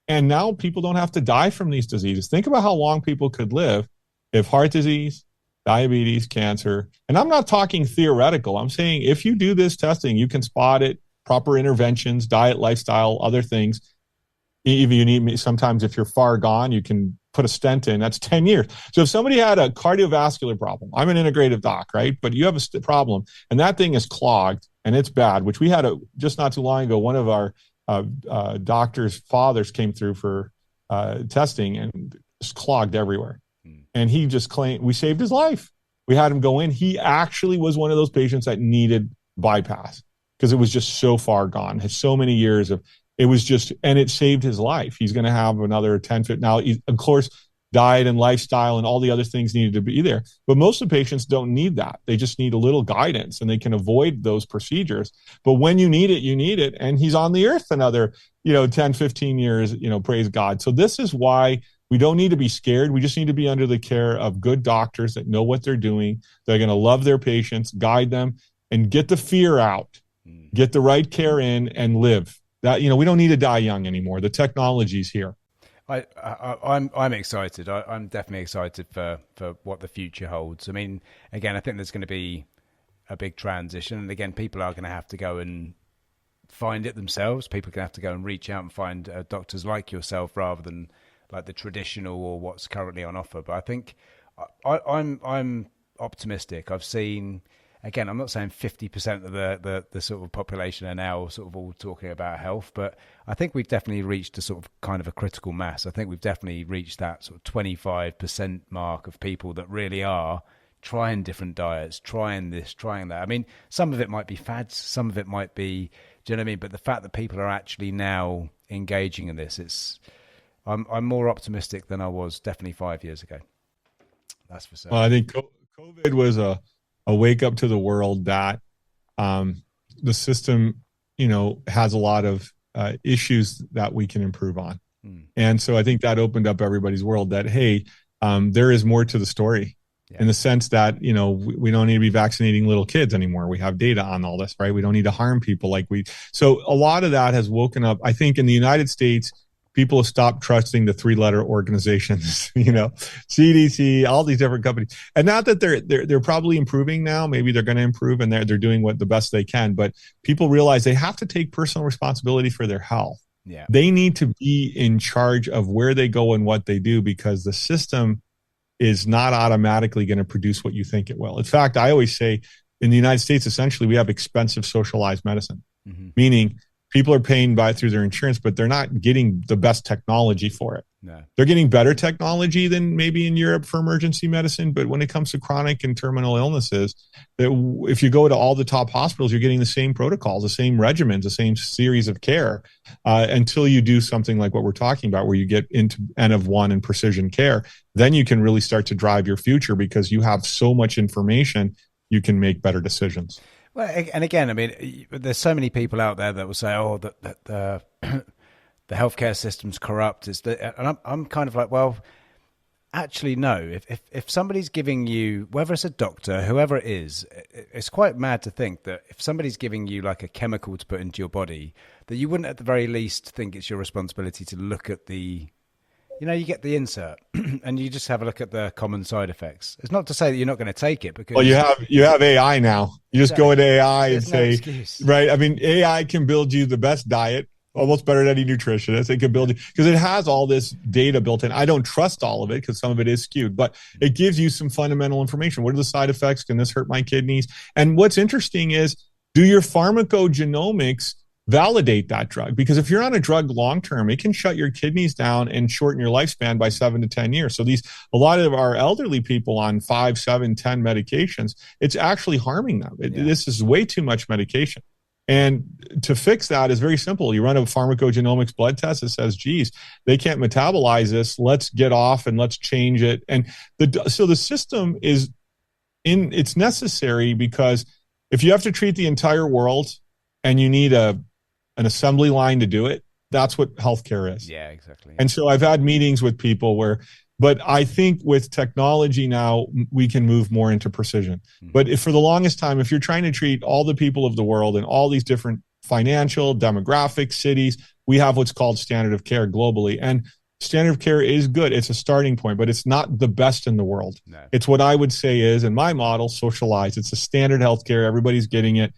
Speaker 2: And now people don't have to die from these diseases. Think about how long people could live if heart disease, diabetes, cancer, and I'm not talking theoretical. I'm saying if you do this testing, you can spot it, proper interventions, diet, lifestyle, other things. If you need, sometimes if you're far gone, you can put a stent in. That's 10 years. So if somebody had a cardiovascular problem, I'm an integrative doc, right? But you have a problem and that thing is clogged and it's bad, which we had just not too long ago. One of our doctor's fathers came through for testing and it's clogged everywhere. And he just claimed we saved his life. We had him go in. He actually was one of those patients that needed bypass because it was just so far gone. Had so many years of it was just, and it saved his life. He's going to have another 10 fit. Now, of course, diet and lifestyle and all the other things needed to be there. But most of the patients don't need that. They just need a little guidance and they can avoid those procedures. But when you need it, you need it. And he's on the earth another, 10, 15 years, praise God. So this is why we don't need to be scared. We just need to be under the care of good doctors that know what they're doing. They're going to love their patients, guide them, and get the fear out, get the right care in and live. That, we don't need to die young anymore. The technology's here.
Speaker 1: I'm excited. I'm definitely excited for what the future holds. I mean, again, I think there's going to be a big transition, and again, people are going to have to go and find it themselves. People are going to have to go and reach out and find doctors like yourself rather than like the traditional or what's currently on offer. But I think I'm optimistic. I've seen. Again, I'm not saying 50% of the sort of population are now sort of all talking about health, but I think we've definitely reached a sort of kind of a critical mass. I think we've definitely reached that sort of 25% mark of people that really are trying different diets, trying this, trying that. I mean, some of it might be fads, some of it might be, do you know what I mean? But the fact that people are actually now engaging in this, I'm more optimistic than I was definitely 5 years ago. That's for certain.
Speaker 2: Well, I think COVID was a wake up to the world that the system, has a lot of issues that we can improve on. And so I think that opened up everybody's world that, hey, there is more to the story in the sense that, we don't need to be vaccinating little kids anymore. We have data on all this, right? We don't need to harm people so a lot of that has woken up. I think in the United States, people have stopped trusting the 3-letter organizations, CDC, all these different companies. And not that they're probably improving now. Maybe they're going to improve and they're doing the best they can. But people realize they have to take personal responsibility for their health. Yeah. They need to be in charge of where they go and what they do, because the system is not automatically going to produce what you think it will. In fact, I always say in the United States, essentially, we have expensive socialized medicine, meaning people are paying through their insurance, but they're not getting the best technology for it. No. They're getting better technology than maybe in Europe for emergency medicine. But when it comes to chronic and terminal illnesses, if you go to all the top hospitals, you're getting the same protocols, the same regimens, the same series of care until you do something like what we're talking about, where you get into N of 1 and precision care. Then you can really start to drive your future because you have so much information, you can make better decisions.
Speaker 1: Well, and again, I mean, there's so many people out there that will say, "Oh, that the healthcare system's corrupt." And I'm kind of like, well, actually, no. If somebody's giving you, whether it's a doctor, whoever it is, it's quite mad to think that if somebody's giving you like a chemical to put into your body, that you wouldn't at the very least think it's your responsibility to look at the. You get the insert and you just have a look at the common side effects. It's not to say that you're not going to take it because
Speaker 2: you have AI now. You just go into AI and say, right. I mean, AI can build you the best diet, almost better than any nutritionist. It can build you because it has all this data built in. I don't trust all of it because some of it is skewed, but it gives you some fundamental information. What are the side effects? Can this hurt my kidneys? And what's interesting is, do your pharmacogenomics validate that drug? Because if you're on a drug long-term, it can shut your kidneys down and shorten your lifespan by 7 to 10 years. So a lot of our elderly people on 5, 7, 10 medications, it's actually harming them. This is way too much medication. And to fix that is very simple. You run a pharmacogenomics blood test that says, geez, they can't metabolize this. Let's get off and let's change it. And so the system it's necessary, because if you have to treat the entire world and you need an assembly line to do it, that's what healthcare is.
Speaker 1: Yeah, exactly.
Speaker 2: And so I've had meetings with people but I think with technology now, we can move more into precision. But for the longest time, if you're trying to treat all the people of the world in all these different financial, demographic cities, we have what's called standard of care globally. And standard of care is good. It's a starting point, but it's not the best in the world. No. It's what I would say is, in my model, socialized. It's a standard healthcare. Everybody's getting it.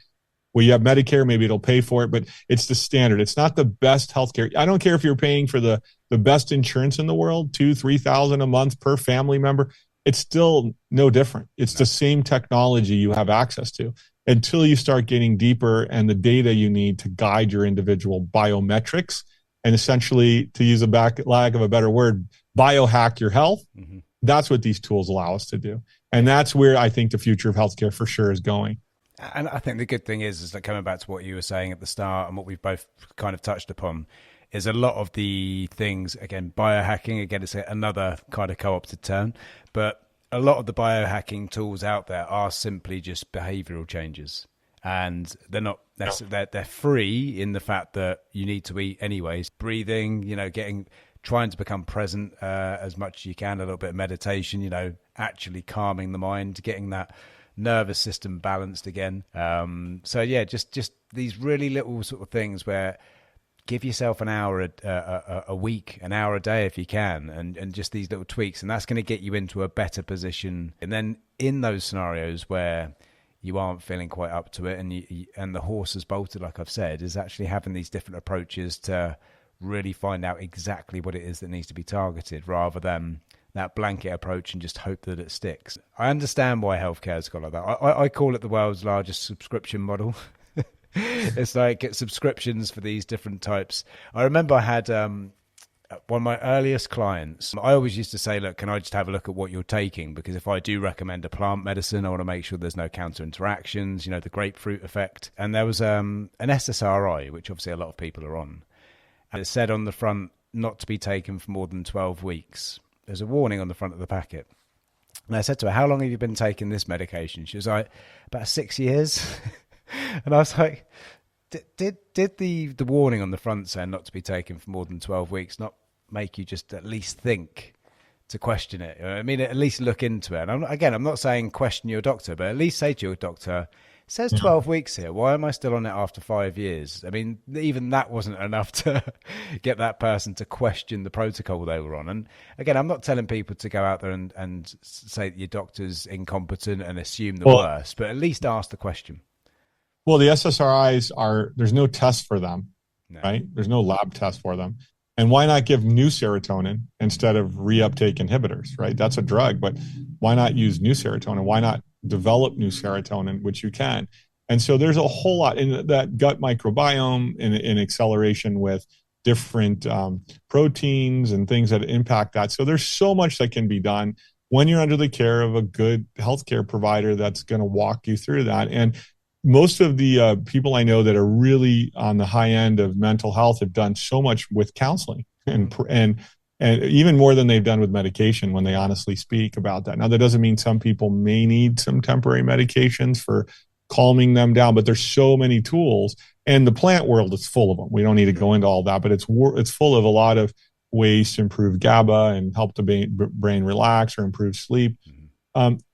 Speaker 2: Well, you have Medicare, maybe it'll pay for it, but it's the standard. It's not the best healthcare. I don't care if you're paying for the best insurance in the world, $2,000-$3,000 a month per family member. It's still no different. It's the same technology you have access to until you start getting deeper and the data you need to guide your individual biometrics and essentially, to use lack of a better word, biohack your health. Mm-hmm. That's what these tools allow us to do. And that's where I think the future of healthcare for sure is going.
Speaker 1: And I think the good thing is that coming back to what you were saying at the start and what we've both kind of touched upon is a lot of the things, again, biohacking, again, it's another kind of co-opted term, but a lot of the biohacking tools out there are simply just behavioral changes. And they're not necessarily, they're free in the fact that you need to eat anyways, breathing, trying to become present as much as you can, a little bit of meditation, actually calming the mind, getting that nervous system balanced again. So yeah, just these really little sort of things where give yourself an hour a week, an hour a day if you can, and just these little tweaks, and that's going to get you into a better position. And then in those scenarios where you aren't feeling quite up to it, and the horse has bolted, like I've said, is actually having these different approaches to really find out exactly what it is that needs to be targeted, rather than that blanket approach and just hope that it sticks. I understand why healthcare has got like that. I call it the world's largest subscription model. It's like get subscriptions for these different types. I remember I had one of my earliest clients. I always used to say, look, can I just have a look at what you're taking? Because if I do recommend a plant medicine, I want to make sure there's no counter interactions, the grapefruit effect. And there was an SSRI, which obviously a lot of people are on. And it said on the front, not to be taken for more than 12 weeks. There's a warning on the front of the packet. And I said to her, how long have you been taking this medication? She was like, about 6 years. And I was like, did the warning on the front saying not to be taken for more than 12 weeks not make you just at least think to question it? I mean, at least look into it. And I'm not saying question your doctor, but at least say to your doctor, it says 12 weeks here. Why am I still on it after 5 years? I mean, even that wasn't enough to get that person to question the protocol they were on. And again, I'm not telling people to go out there and say that your doctor's incompetent and assume the worst, but at least ask the question.
Speaker 2: Well, the SSRIs there's no test for them, right? There's no lab test for them. And why not give new serotonin instead of reuptake inhibitors, right? That's a drug, but why not use new serotonin? Why not develop new serotonin, which you can? And so there's a whole lot in that gut microbiome in acceleration with different proteins and things that impact that. So there's so much that can be done when you're under the care of a good healthcare provider that's going to walk you through that. And most of the people I know that are really on the high end of mental health have done so much with counseling and even more than they've done with medication when they honestly speak about that. Now, that doesn't mean some people may need some temporary medications for calming them down, but there's so many tools, and the plant world is full of them. We don't need to go into all that, but it's full of a lot of ways to improve GABA and help the brain relax or improve sleep.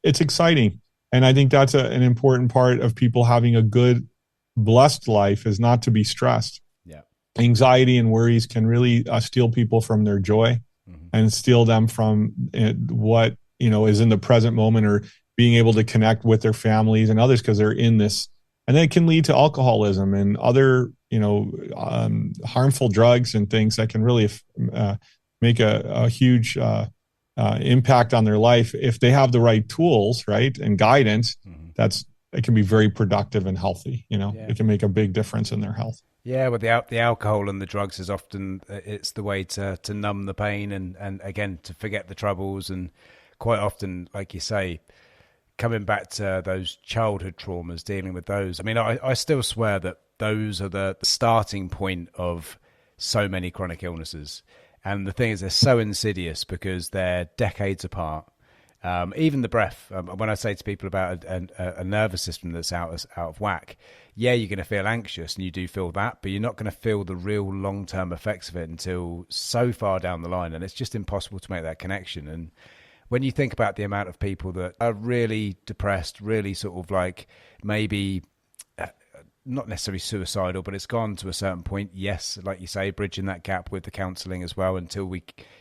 Speaker 2: It's exciting. And I think that's an important part of people having a good, blessed life is not to be stressed. Yeah. Anxiety and worries can really steal people from their joy and steal them from what, is in the present moment, or being able to connect with their families and others because they're in this. And then it can lead to alcoholism and other, harmful drugs and things that can really make a huge impact on their life. If they have the right tools, right, and guidance, it can be very productive and healthy. It can make a big difference in their health.
Speaker 1: Yeah, but the alcohol and the drugs is often, it's the way to numb the pain and again, to forget the troubles. And quite often, like you say, coming back to those childhood traumas, dealing with those. I mean, I still swear that those are the starting point of so many chronic illnesses. And the thing is, they're so insidious because they're decades apart. Even the breath, when I say to people about a nervous system that's out of whack, yeah, you're going to feel anxious, and you do feel that, but you're not going to feel the real long-term effects of it until so far down the line. And it's just impossible to make that connection. And when you think about the amount of people that are really depressed, really sort of like maybe not necessarily suicidal, but it's gone to a certain point. Yes, like you say, bridging that gap with the counselling as well until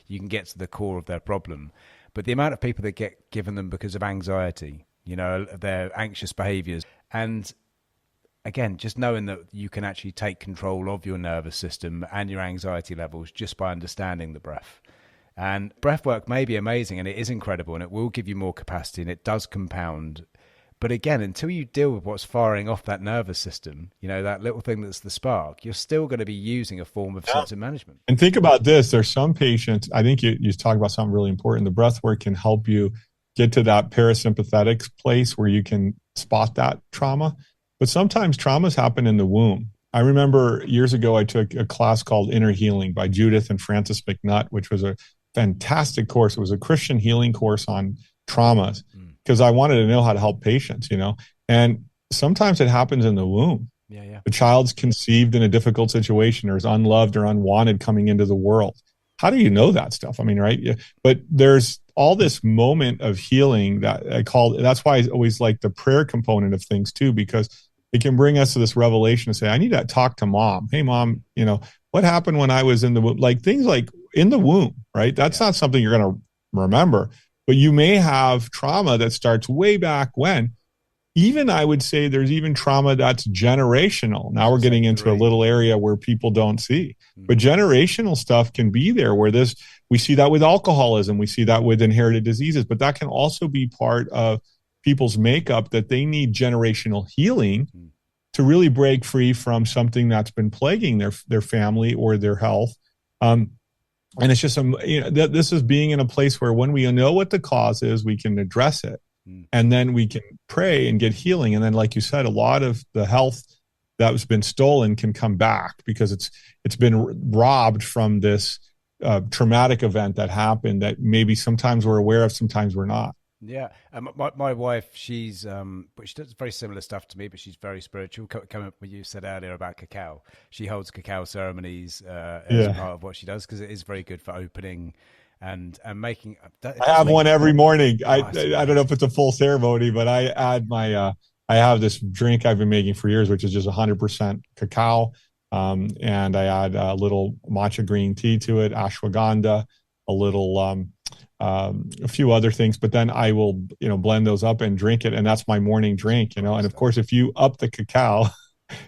Speaker 1: you can get to the core of their problem. But the amount of people that get given them because of anxiety, their anxious behaviours. And again, just knowing that you can actually take control of your nervous system and your anxiety levels just by understanding the breath. And breath work may be amazing, and it is incredible, and it will give you more capacity, and it does compound. But again, until you deal with what's firing off that nervous system, that little thing that's the spark, you're still going to be using a form of symptom management.
Speaker 2: And think about this. There's some patients, I think you talk about something really important. The breath work can help you get to that parasympathetic place where you can spot that trauma. But sometimes traumas happen in the womb. I remember years ago, I took a class called Inner Healing by Judith and Francis McNutt, which was a fantastic course. It was a Christian healing course on traumas, because I wanted to know how to help patients, and sometimes it happens in the womb. Yeah. The child's conceived in a difficult situation, or is unloved or unwanted coming into the world. How do you know that stuff? I mean, right? Yeah. But there's all this moment of healing that that's why I always like the prayer component of things too, because it can bring us to this revelation and say, I need to talk to mom. Hey, mom, What happened when I was in the womb? Like things like in the womb, right? That's not something you're going to remember, but you may have trauma that starts way back when. Even I would say there's even trauma that's generational. Now we're getting into a little area where people don't see, but generational stuff can be there where we see that with alcoholism. We see that with inherited diseases, but that can also be part of people's makeup, that they need generational healing to really break free from something that's been plaguing their family or their health. And it's just, this is being in a place where when we know what the cause is, we can address it. And then we can pray and get healing. And then, like you said, a lot of the health that has been stolen can come back because it's been robbed from this traumatic event that happened that maybe sometimes we're aware of, sometimes we're not.
Speaker 1: Yeah. My wife, she does very similar stuff to me, but she's very spiritual. Coming up what you said earlier about cacao. She holds cacao ceremonies as part of what she does because it is very good for opening and making.
Speaker 2: I have one every morning. I don't know if it's a full ceremony, but I add I have this drink I've been making for years, which is just 100% cacao. And I add a little matcha green tea to it, ashwagandha, a little, a few other things, but then I will, blend those up and drink it. And that's my morning drink, and of course, if you up the cacao,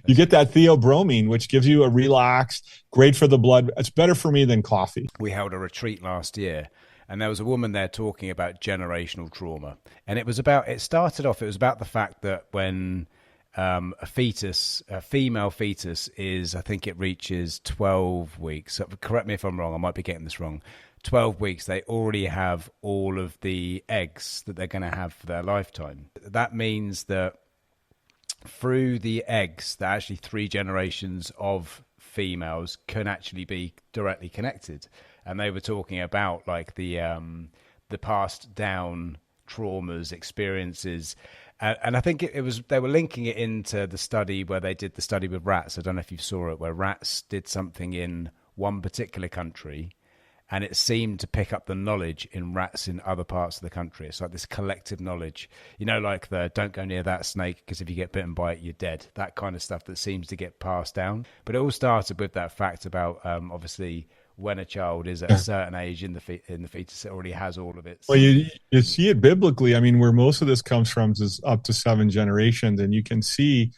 Speaker 2: you get that theobromine, which gives you a relaxed, great for the blood. It's better for me than coffee.
Speaker 1: We held a retreat last year, and there was a woman there talking about generational trauma. And it started off about the fact that when a female fetus is, I think it reaches 12 weeks. Correct me if I'm wrong, I might be getting this wrong. 12 weeks, they already have all of the eggs that they're going to have for their lifetime. That means that through the eggs, that actually 3 generations of females can actually be directly connected. And they were talking about like the passed down traumas, experiences. And I think they were linking it into the study where they did the study with rats. I don't know if you saw it, where rats did something in one particular country, and it seemed to pick up the knowledge in rats in other parts of the country. It's like this collective knowledge, like the don't go near that snake because if you get bitten by it, you're dead. That kind of stuff that seems to get passed down. But it all started with that fact about obviously when a child is at a certain age in the fetus, it already has all of it.
Speaker 2: Well, you see it biblically. I mean, where most of this comes from is up to 7 generations, and you can see.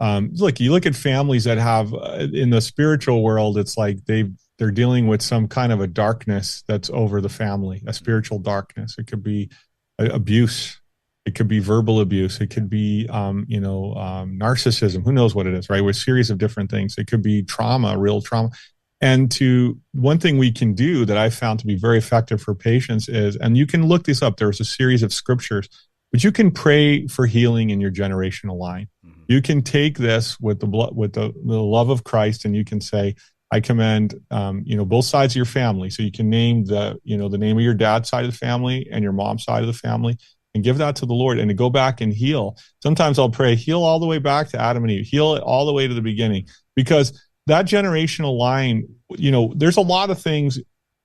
Speaker 2: You look at families that have in the spiritual world, it's like they're dealing with some kind of a darkness that's over the family, a spiritual darkness. It could be abuse. It could be verbal abuse. It could be, narcissism. Who knows what it is, right? With a series of different things. It could be trauma, real trauma. And one thing we can do that I found to be very effective for patients is, and you can look this up, there's a series of scriptures, but you can pray for healing in your generational line. You can take this with the love of Christ, and you can say, I commend, both sides of your family. So you can name the name of your dad's side of the family and your mom's side of the family, and give that to the Lord, and to go back and heal. Sometimes I'll pray, heal all the way back to Adam and Eve, heal it all the way to the beginning, because that generational line, there's a lot of things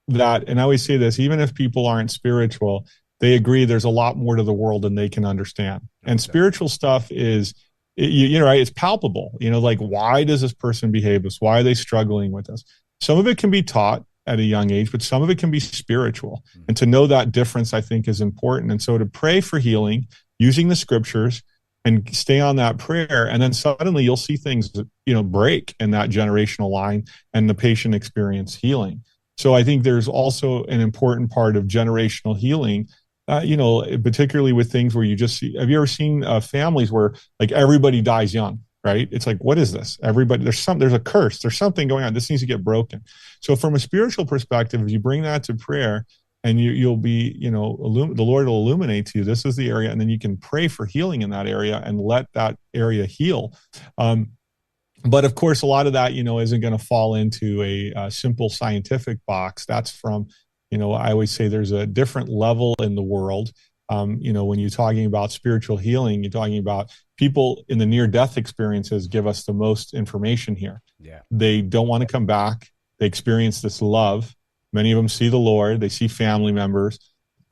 Speaker 2: that, and I always say this, even if people aren't spiritual, they agree there's a lot more to the world than they can understand. And spiritual stuff is, right, it's palpable. Like, why does this person behave this? Why are they struggling with this? Some of it can be taught at a young age, but some of it can be spiritual. And to know that difference, I think, is important. And so to pray for healing using the scriptures and stay on that prayer, and then suddenly you'll see things, break in that generational line, and the patient experience healing. So I think there's also an important part of generational healing. Particularly with things where you just see, have you ever seen families where like everybody dies young, right? It's like, what is this? There's a curse, there's something going on. This needs to get broken. So from a spiritual perspective, if you bring that to prayer, and you'll be, the Lord will illuminate to you, this is the area, and then you can pray for healing in that area and let that area heal. But of course, a lot of that, isn't going to fall into a simple scientific box. That's from, I always say there's a different level in the world. When you're talking about spiritual healing, you're talking about people in the near-death experiences give us the most information here.
Speaker 1: Yeah.
Speaker 2: They don't want to come back. They experience this love. Many of them see the Lord. They see family members.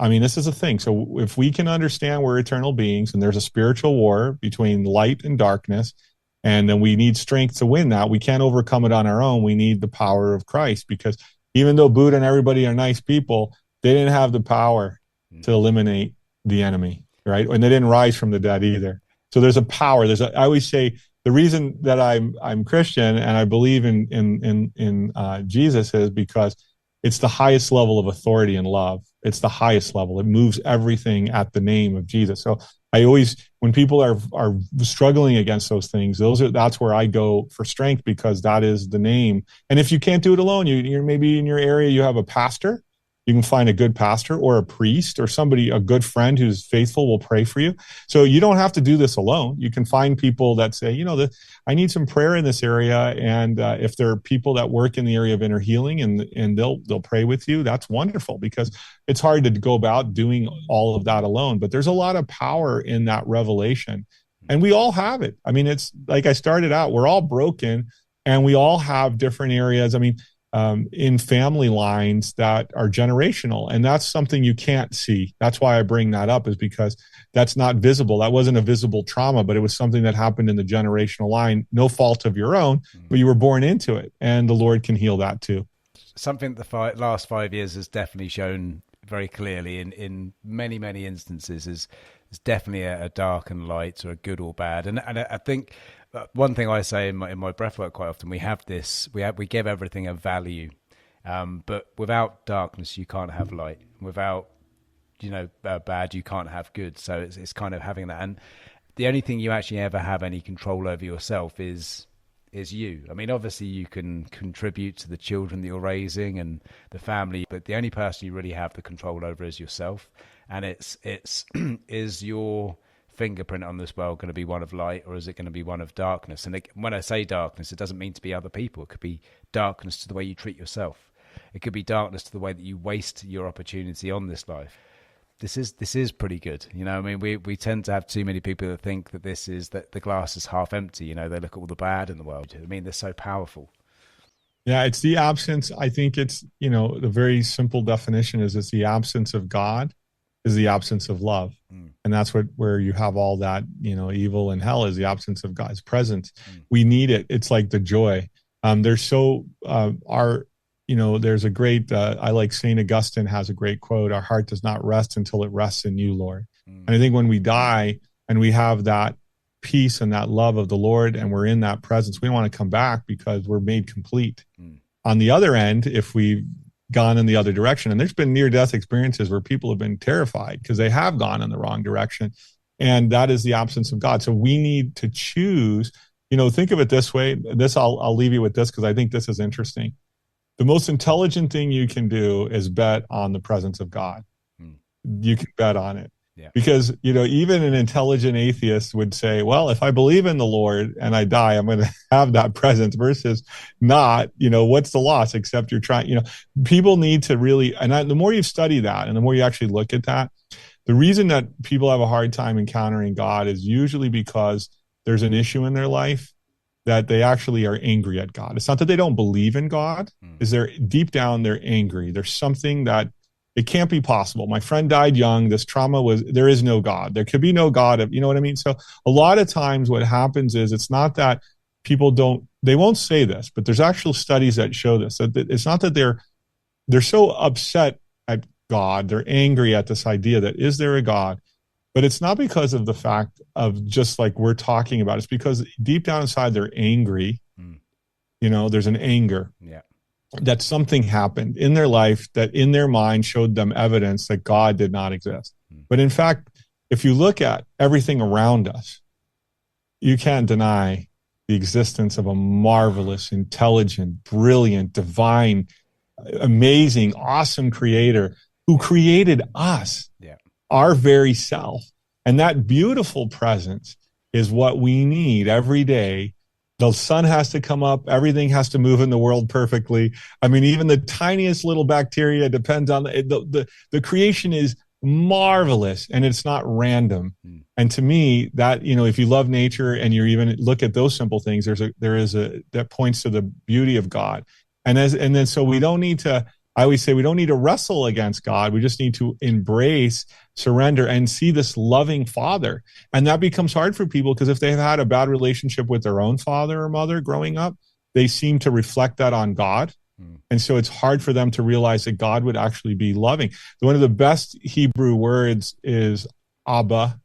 Speaker 2: I mean, this is a thing. So if we can understand we're eternal beings and there's a spiritual war between light and darkness, And then we need strength to win that. We can't overcome it on our own. We need the power of Christ, because even though Buddha and everybody are nice people, they didn't have the power to eliminate the enemy, right? And they didn't rise from the dead either. So there's a power. I always say the reason that I'm Christian and I believe in Jesus is because it's the highest level of authority and love. It's the highest level. It moves everything at the name of Jesus. So I always, when people are struggling against those things, that's where I go for strength, because that is the name. And if you can't do it alone, you're maybe in your area, you have a pastor. You can find a good pastor or a priest or somebody, a good friend who's faithful, will pray for you. So you don't have to do this alone. You can find people that say, I need some prayer in this area. And if there are people that work in the area of inner healing and they'll pray with you, that's wonderful, because it's hard to go about doing all of that alone. But there's a lot of power in that revelation. And we all have it. I mean, it's like I started out, we're all broken and we all have different areas. I mean, in family lines that are generational. And that's something you can't see. That's why I bring that up, is because that's not visible. That wasn't a visible trauma, but it was something that happened in the generational line, no fault of your own, but you were born into it. And the Lord can heal that too.
Speaker 1: Something the last 5 years has definitely shown very clearly in many, many instances is definitely a dark and light, or a good or bad. And I think one thing I say in my breathwork quite often, we give everything a value, but without darkness you can't have light. Without bad you can't have good. So it's kind of having that. And the only thing you actually ever have any control over yourself is you. I mean, obviously you can contribute to the children that you're raising and the family, but the only person you really have the control over is yourself. And it's is your fingerprint on this world going to be one of light, or is it going to be one of darkness? And when I say darkness, it doesn't mean to be other people. It could be darkness to the way you treat yourself. It could be darkness to the way that you waste your opportunity on this life. This is pretty good. I mean, we tend to have too many people that think that that the glass is half empty. They look at all the bad in the world. I mean, they're so powerful.
Speaker 2: Yeah, it's the absence. I think it's, the very simple definition is it's the absence of God is the absence of love. And that's where you have all that, evil and hell is the absence of God's presence. We need it. It's like the joy. There's a great, I like St. Augustine has a great quote, our heart does not rest until it rests in you, Lord. And I think when we die and we have that peace and that love of the Lord and we're in that presence, we don't want to come back because we're made complete. On the other end, if we've gone in the other direction, and there's been near-death experiences where people have been terrified because they have gone in the wrong direction, and that is the absence of God. So we need to choose, think of it this way. I'll leave you with this because I think this is interesting. The most intelligent thing you can do is bet on the presence of God. You can bet on it. Yeah. Because, even an intelligent atheist would say, well, if I believe in the Lord and I die, I'm going to have that presence, versus not, what's the loss except you're trying, people need to really, the more you study that and the more you actually look at that, the reason that people have a hard time encountering God is usually because there's an issue in their life that they actually are angry at God. It's not that they don't believe in God, is they're deep down, they're angry. There's something that it can't be possible. My friend died young. This trauma there is no God. There could be no God. You know what I mean? So a lot of times what happens is it's not that people they won't say this, but there's actual studies that show this. So it's not that they're so upset at God. They're angry at this idea that, is there a God? But it's not because of the fact of just like we're talking about. It's because deep down inside they're angry. There's an anger. Yeah. That something happened in their life that in their mind showed them evidence that God did not exist. But in fact, if you look at everything around us, you can't deny the existence of a marvelous, intelligent, brilliant, divine, amazing, awesome creator who created us, our very self. And that beautiful presence is what we need every day. The sun has to come up. Everything has to move in the world perfectly. I mean, even the tiniest little bacteria depends on the creation is marvelous and it's not random. And to me, that, if you love nature and you even look at those simple things, there is that points to the beauty of God. So we don't need to I always say we don't need to wrestle against God. We just need to embrace, surrender, and see this loving father. And that becomes hard for people because if they've had a bad relationship with their own father or mother growing up, they seem to reflect that on God. And so it's hard for them to realize that God would actually be loving. One of the best Hebrew words is Abba.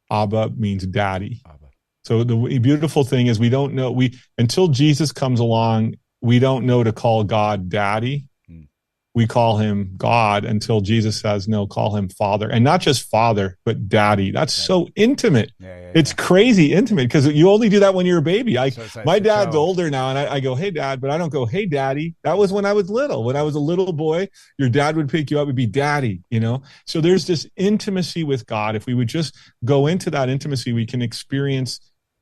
Speaker 2: Abba means daddy. Abba. So the beautiful thing is we don't know, until Jesus comes along, we don't know to call God daddy. We call him God until Jesus says, no, call him father. And not just father, but daddy. That's so intimate. It's crazy intimate because you only do that when you're a baby. My dad's older now, and I go, hey, dad, but I don't go, hey, daddy. That was when I was little. When I was a little boy, your dad would pick you up and be daddy, you know? So there's this intimacy with God. If we would just go into that intimacy, we can experience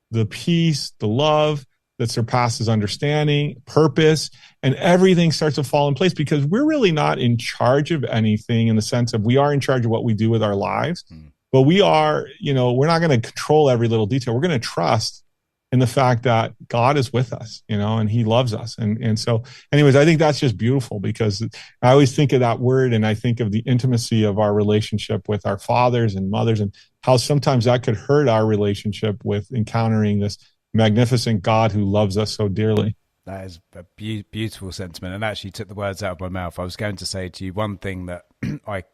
Speaker 2: the peace, the love that surpasses understanding, purpose, and everything starts to fall in place because we're really not in charge of anything in the sense of we are in charge of what we do with our lives, but we are, you know, we're not going to control every little detail. We're going to trust in the fact that God is with us, you know, and he loves us. And so anyways, I think that's just beautiful because I always think of that word and I think of the intimacy of our relationship with our fathers and mothers and how sometimes that could hurt our relationship with encountering this magnificent God who loves us so dearly.
Speaker 1: That is a beautiful sentiment, and actually took the words out of my mouth. I was going to say to you one thing that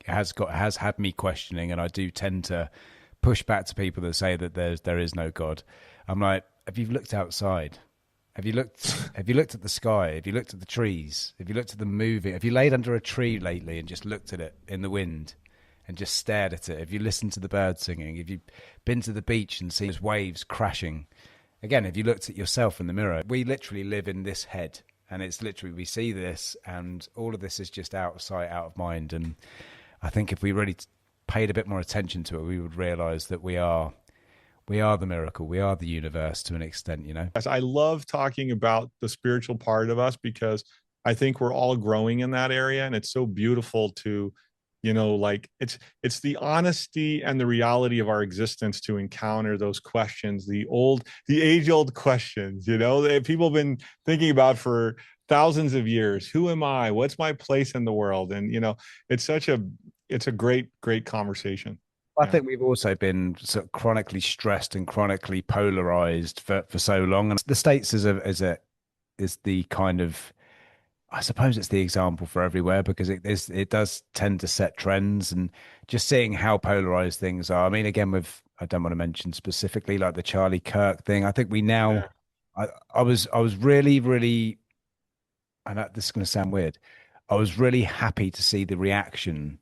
Speaker 1: has had me questioning, and I do tend to push back to people that say that there is no God. I'm like, have you looked outside? Have you looked at the sky? Have you looked at the trees? Have you looked at them moving? Have you laid under a tree lately and just looked at it in the wind and just stared at it? Have you listened to the birds singing? Have you been to the beach and seen those waves crashing? Again, if you looked at yourself in the mirror, we literally live in this head, and it's literally, we see this, and all of this is just out of sight, out of mind. And I think if we really paid a bit more attention to it, we would realize that we are the miracle. We are the universe to an extent, you know?
Speaker 2: Yes, I love talking about the spiritual part of us because I think we're all growing in that area, and it's so beautiful to, you know, like it's the honesty and the reality of our existence to encounter those questions, the age old questions, you know, that people have been thinking about for thousands of years. Who am I? What's my place in the world? And, you know, it's a great conversation.
Speaker 1: I think we've also been sort of chronically stressed and chronically polarized for so long. And the States is the kind of, I suppose it's the example for everywhere because it does tend to set trends, and just seeing how polarized things are. I mean, again, I don't want to mention specifically like the Charlie Kirk thing. I think we now, I was really, really, and this is going to sound weird. I was really happy to see the reaction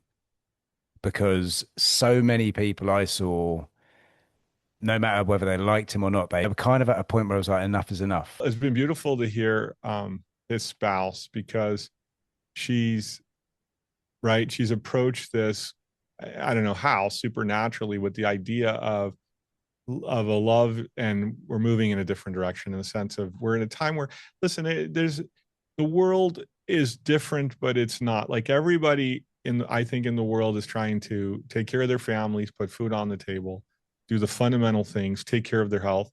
Speaker 1: because so many people I saw, no matter whether they liked him or not, they were kind of at a point where I was like, enough is enough.
Speaker 2: It's been beautiful to hear, his spouse because she's approached this, I don't know how, supernaturally with the idea of a love, and we're moving in a different direction in the sense of we're in a time where, listen, the world is different, but it's not like everybody I think in the world is trying to take care of their families, put food on the table, do the fundamental things, take care of their health.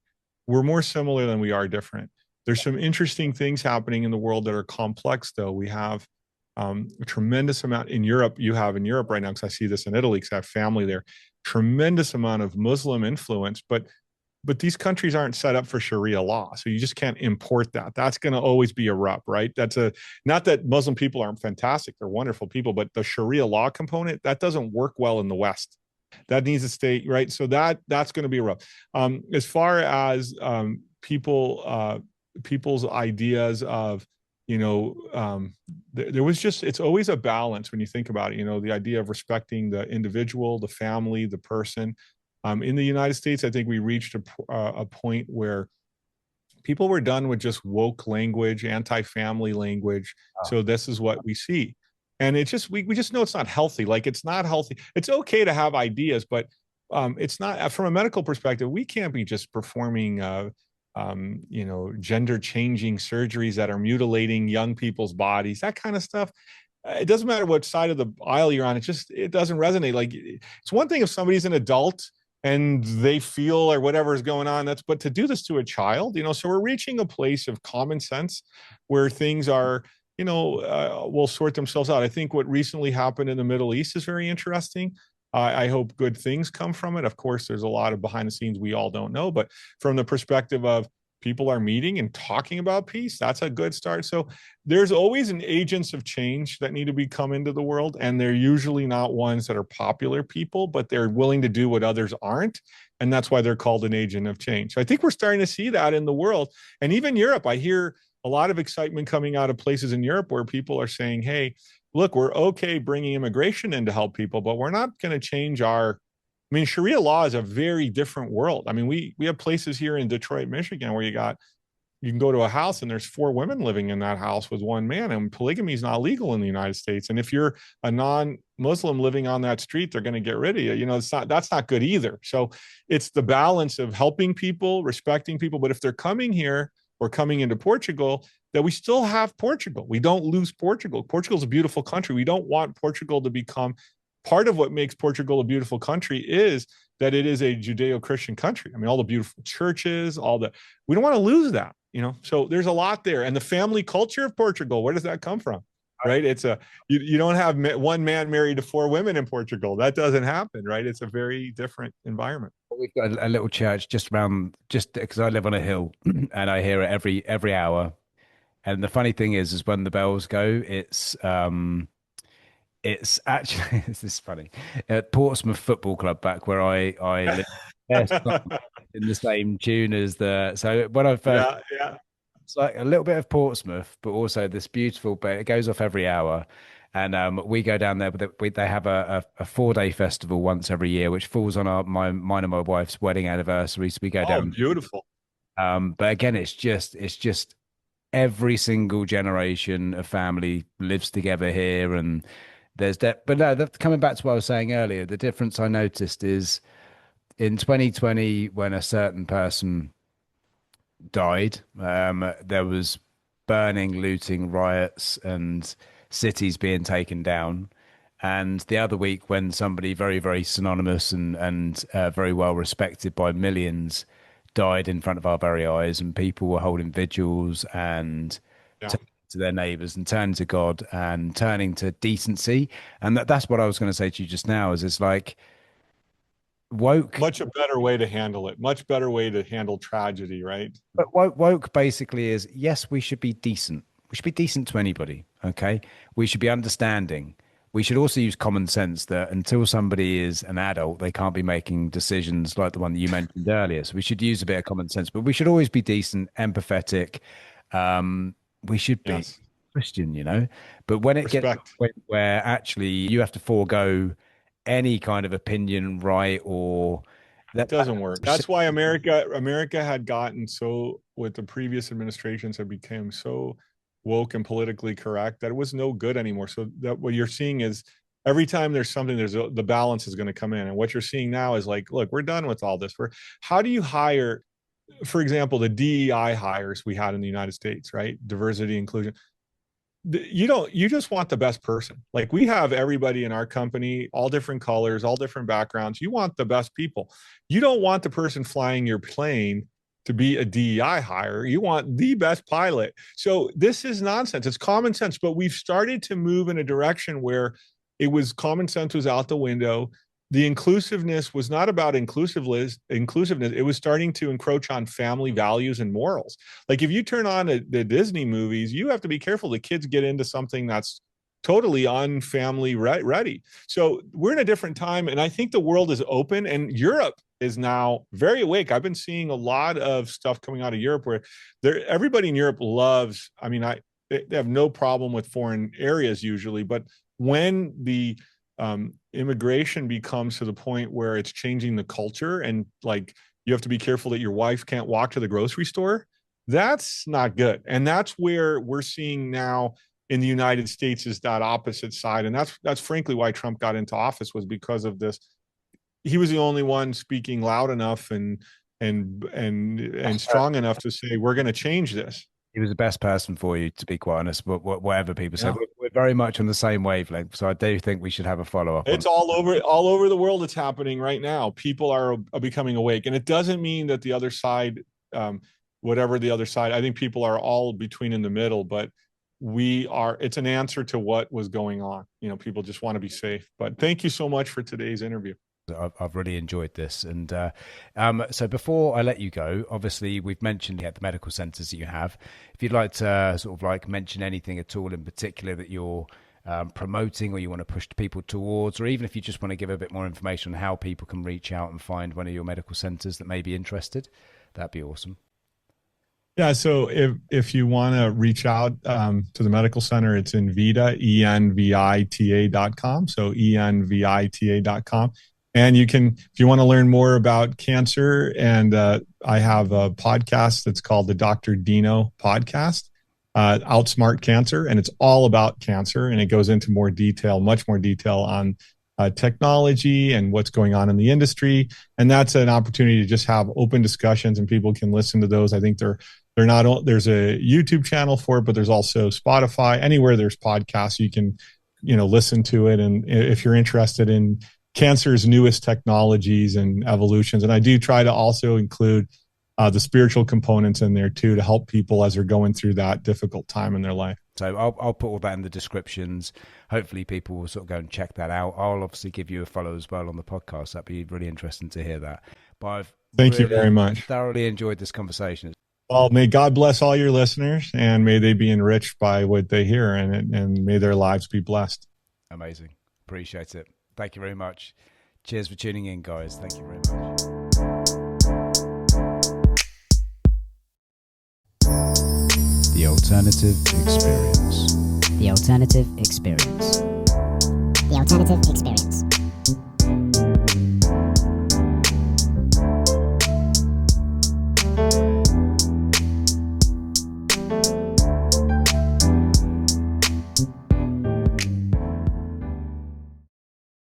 Speaker 2: We're more similar than we are different. There's some interesting things happening in the world that are complex, though. We have a tremendous amount in Europe. You have in Europe right now, because I see this in Italy, because I have family there, tremendous amount of Muslim influence, but these countries aren't set up for Sharia law. So you just can't import that. That's going to always be a rub, right? Not that Muslim people aren't fantastic. They're wonderful people, but the Sharia law component, that doesn't work well in the West. That needs to stay, right? So that's going to be a rub. As far as people's ideas of, you know, there was just, it's always a balance when you think about it, you know, the idea of respecting the individual, the family, the person. In the United States, I think we reached a point where people were done with just woke language, anti-family language. So this is what we see. And it's just, we just know it's not healthy. Like, it's not healthy. It's okay to have ideas, but it's not, from a medical perspective, we can't be just performing you know, gender changing surgeries that are mutilating young people's bodies, that kind of stuff. It doesn't matter what side of the aisle you're on. It doesn't resonate. Like, it's one thing if somebody's an adult and they feel or whatever is going on, but to do this to a child, you know, so we're reaching a place of common sense where things are, will sort themselves out. I think what recently happened in the Middle East is very interesting. I hope good things come from it. Of course, there's a lot of behind the scenes we all don't know, but from the perspective of people are meeting and talking about peace, that's a good start. So there's always an agents of change that need to be come into the world, and they're usually not ones that are popular people, but they're willing to do what others aren't. And that's why they're called an agent of change. So I think we're starting to see that in the world. And even Europe, I hear a lot of excitement coming out of places in Europe where people are saying, hey, look, we're okay bringing immigration in to help people, but we're not going to change I mean, Sharia law is a very different world. I mean, we have places here in Detroit, Michigan, where you can go to a house and there's 4 women living in that house with one man, and polygamy is not legal in the United States. And if you're a non-Muslim living on that street, they're going to get rid of you. That's not good either. So it's the balance of helping people, respecting people. But if they're coming here or coming into Portugal, that we still have Portugal. We don't lose Portugal. Portugal's a beautiful country. We don't want Portugal to become part of what makes Portugal a beautiful country is that it is a Judeo-Christian country. I mean, all the beautiful churches, we don't want to lose that, So there's a lot there. And the family culture of Portugal, where does that come from? Right? You don't have one man married to 4 women in Portugal. That doesn't happen, right? It's a very different environment.
Speaker 1: We've got a little church just because I live on a hill and I hear it every hour. And the funny thing is when the bells go, it's actually this is funny at Portsmouth Football Club back where I live in the same tune as so when I first it's like a little bit of Portsmouth but also this beautiful bit. It goes off every hour, and we go down there, but they have a 4-day festival once every year which falls on mine and my wife's wedding anniversary, so we go down.
Speaker 2: Beautiful.
Speaker 1: But again, it's just every single generation of family lives together here, and there's that. But no, coming back to what I was saying earlier, the difference I noticed is in 2020 when a certain person died, there was burning, looting, riots, and cities being taken down. And the other week when somebody very, very synonymous and very well respected by millions died in front of our very eyes, and people were holding vigils and to their neighbors and turning to God and turning to decency. And that's what I was going to say to you just now is it's like woke.
Speaker 2: Much a better way to handle it. Much better way to handle tragedy, right?
Speaker 1: But woke basically is, yes, we should be decent. We should be decent to anybody. Okay. We should be understanding. We should also use common sense that until somebody is an adult, they can't be making decisions like the one that you mentioned earlier. So we should use a bit of common sense, but we should always be decent, empathetic. We should be Christian, but when it gets to the point where actually you have to forego any kind of opinion, right? Or
Speaker 2: that doesn't work. That's why America had gotten so, with the previous administrations, had become so woke and politically correct that it was no good anymore. So that what you're seeing is every time there's something, the balance is going to come in. And what you're seeing now is like, look, we're done with all this. How do you hire, for example, the DEI hires we had in the United States, right? Diversity, inclusion. You just want the best person. Like we have everybody in our company, all different colors, all different backgrounds. You want the best people. You don't want the person flying your plane to be a DEI hire. You want the best pilot. So this is nonsense. It's common sense, but we've started to move in a direction where common sense was out the window. The inclusiveness was not about inclusiveness. It was starting to encroach on family values and morals. Like if you turn on the Disney movies, you have to be careful. The kids get into something that's totally unfamily ready. So we're in a different time. And I think the world is open, and Europe is now very awake. I've been seeing a lot of stuff coming out of Europe where everybody in Europe loves, they have no problem with foreign areas usually, but when the immigration becomes to the point where it's changing the culture, and like you have to be careful that your wife can't walk to the grocery store, that's not good. And that's where we're seeing now in the United States is that opposite side. And that's frankly why Trump got into office, was because of this. He was the only one speaking loud enough and strong enough to say, we're going to change this.
Speaker 1: He was the best person for you, to be quite honest, but whatever people say, we're very much on the same wavelength. So I do think we should have a follow-up.
Speaker 2: It's all over the world. It's happening right now. People are becoming awake, and it doesn't mean that the other side, whatever the other side, I think people are all between in the middle, but it's an answer to what was going on. People just want to be safe. But thank you so much for today's interview.
Speaker 1: I've really enjoyed this. And so before I let you go, obviously we've mentioned the medical centres that you have. If you'd like to sort of like mention anything at all in particular that you're promoting or you want to push people towards, or even if you just want to give a bit more information on how people can reach out and find one of your medical centres that may be interested, that'd be awesome.
Speaker 2: Yeah, so if you want to reach out to the medical center, it's Envita, ENVITA.com. So ENVITA.com. And if you want to learn more about cancer, and I have a podcast that's called the Dr. Dino Podcast, Outsmart Cancer, and it's all about cancer, and it goes into much more detail on technology and what's going on in the industry. And that's an opportunity to just have open discussions, and people can listen to those. I think there's a YouTube channel for it, but there's also Spotify. Anywhere there's podcasts, you can listen to it. And if you're interested in cancer's newest technologies and evolutions. And I do try to also include the spiritual components in there too, to help people as they're going through that difficult time in their life.
Speaker 1: So I'll put all that in the descriptions. Hopefully people will sort of go and check that out. I'll obviously give you a follow as well on the podcast. That'd be really interesting to hear that. But
Speaker 2: Thank you very much.
Speaker 1: Thoroughly enjoyed this conversation.
Speaker 2: Well, may God bless all your listeners, and may they be enriched by what they hear, and may their lives be blessed.
Speaker 1: Amazing. Appreciate it. Thank you very much. Cheers for tuning in, guys. Thank you very much. The Alternative Experience.
Speaker 3: The Alternative Experience. The Alternative Experience.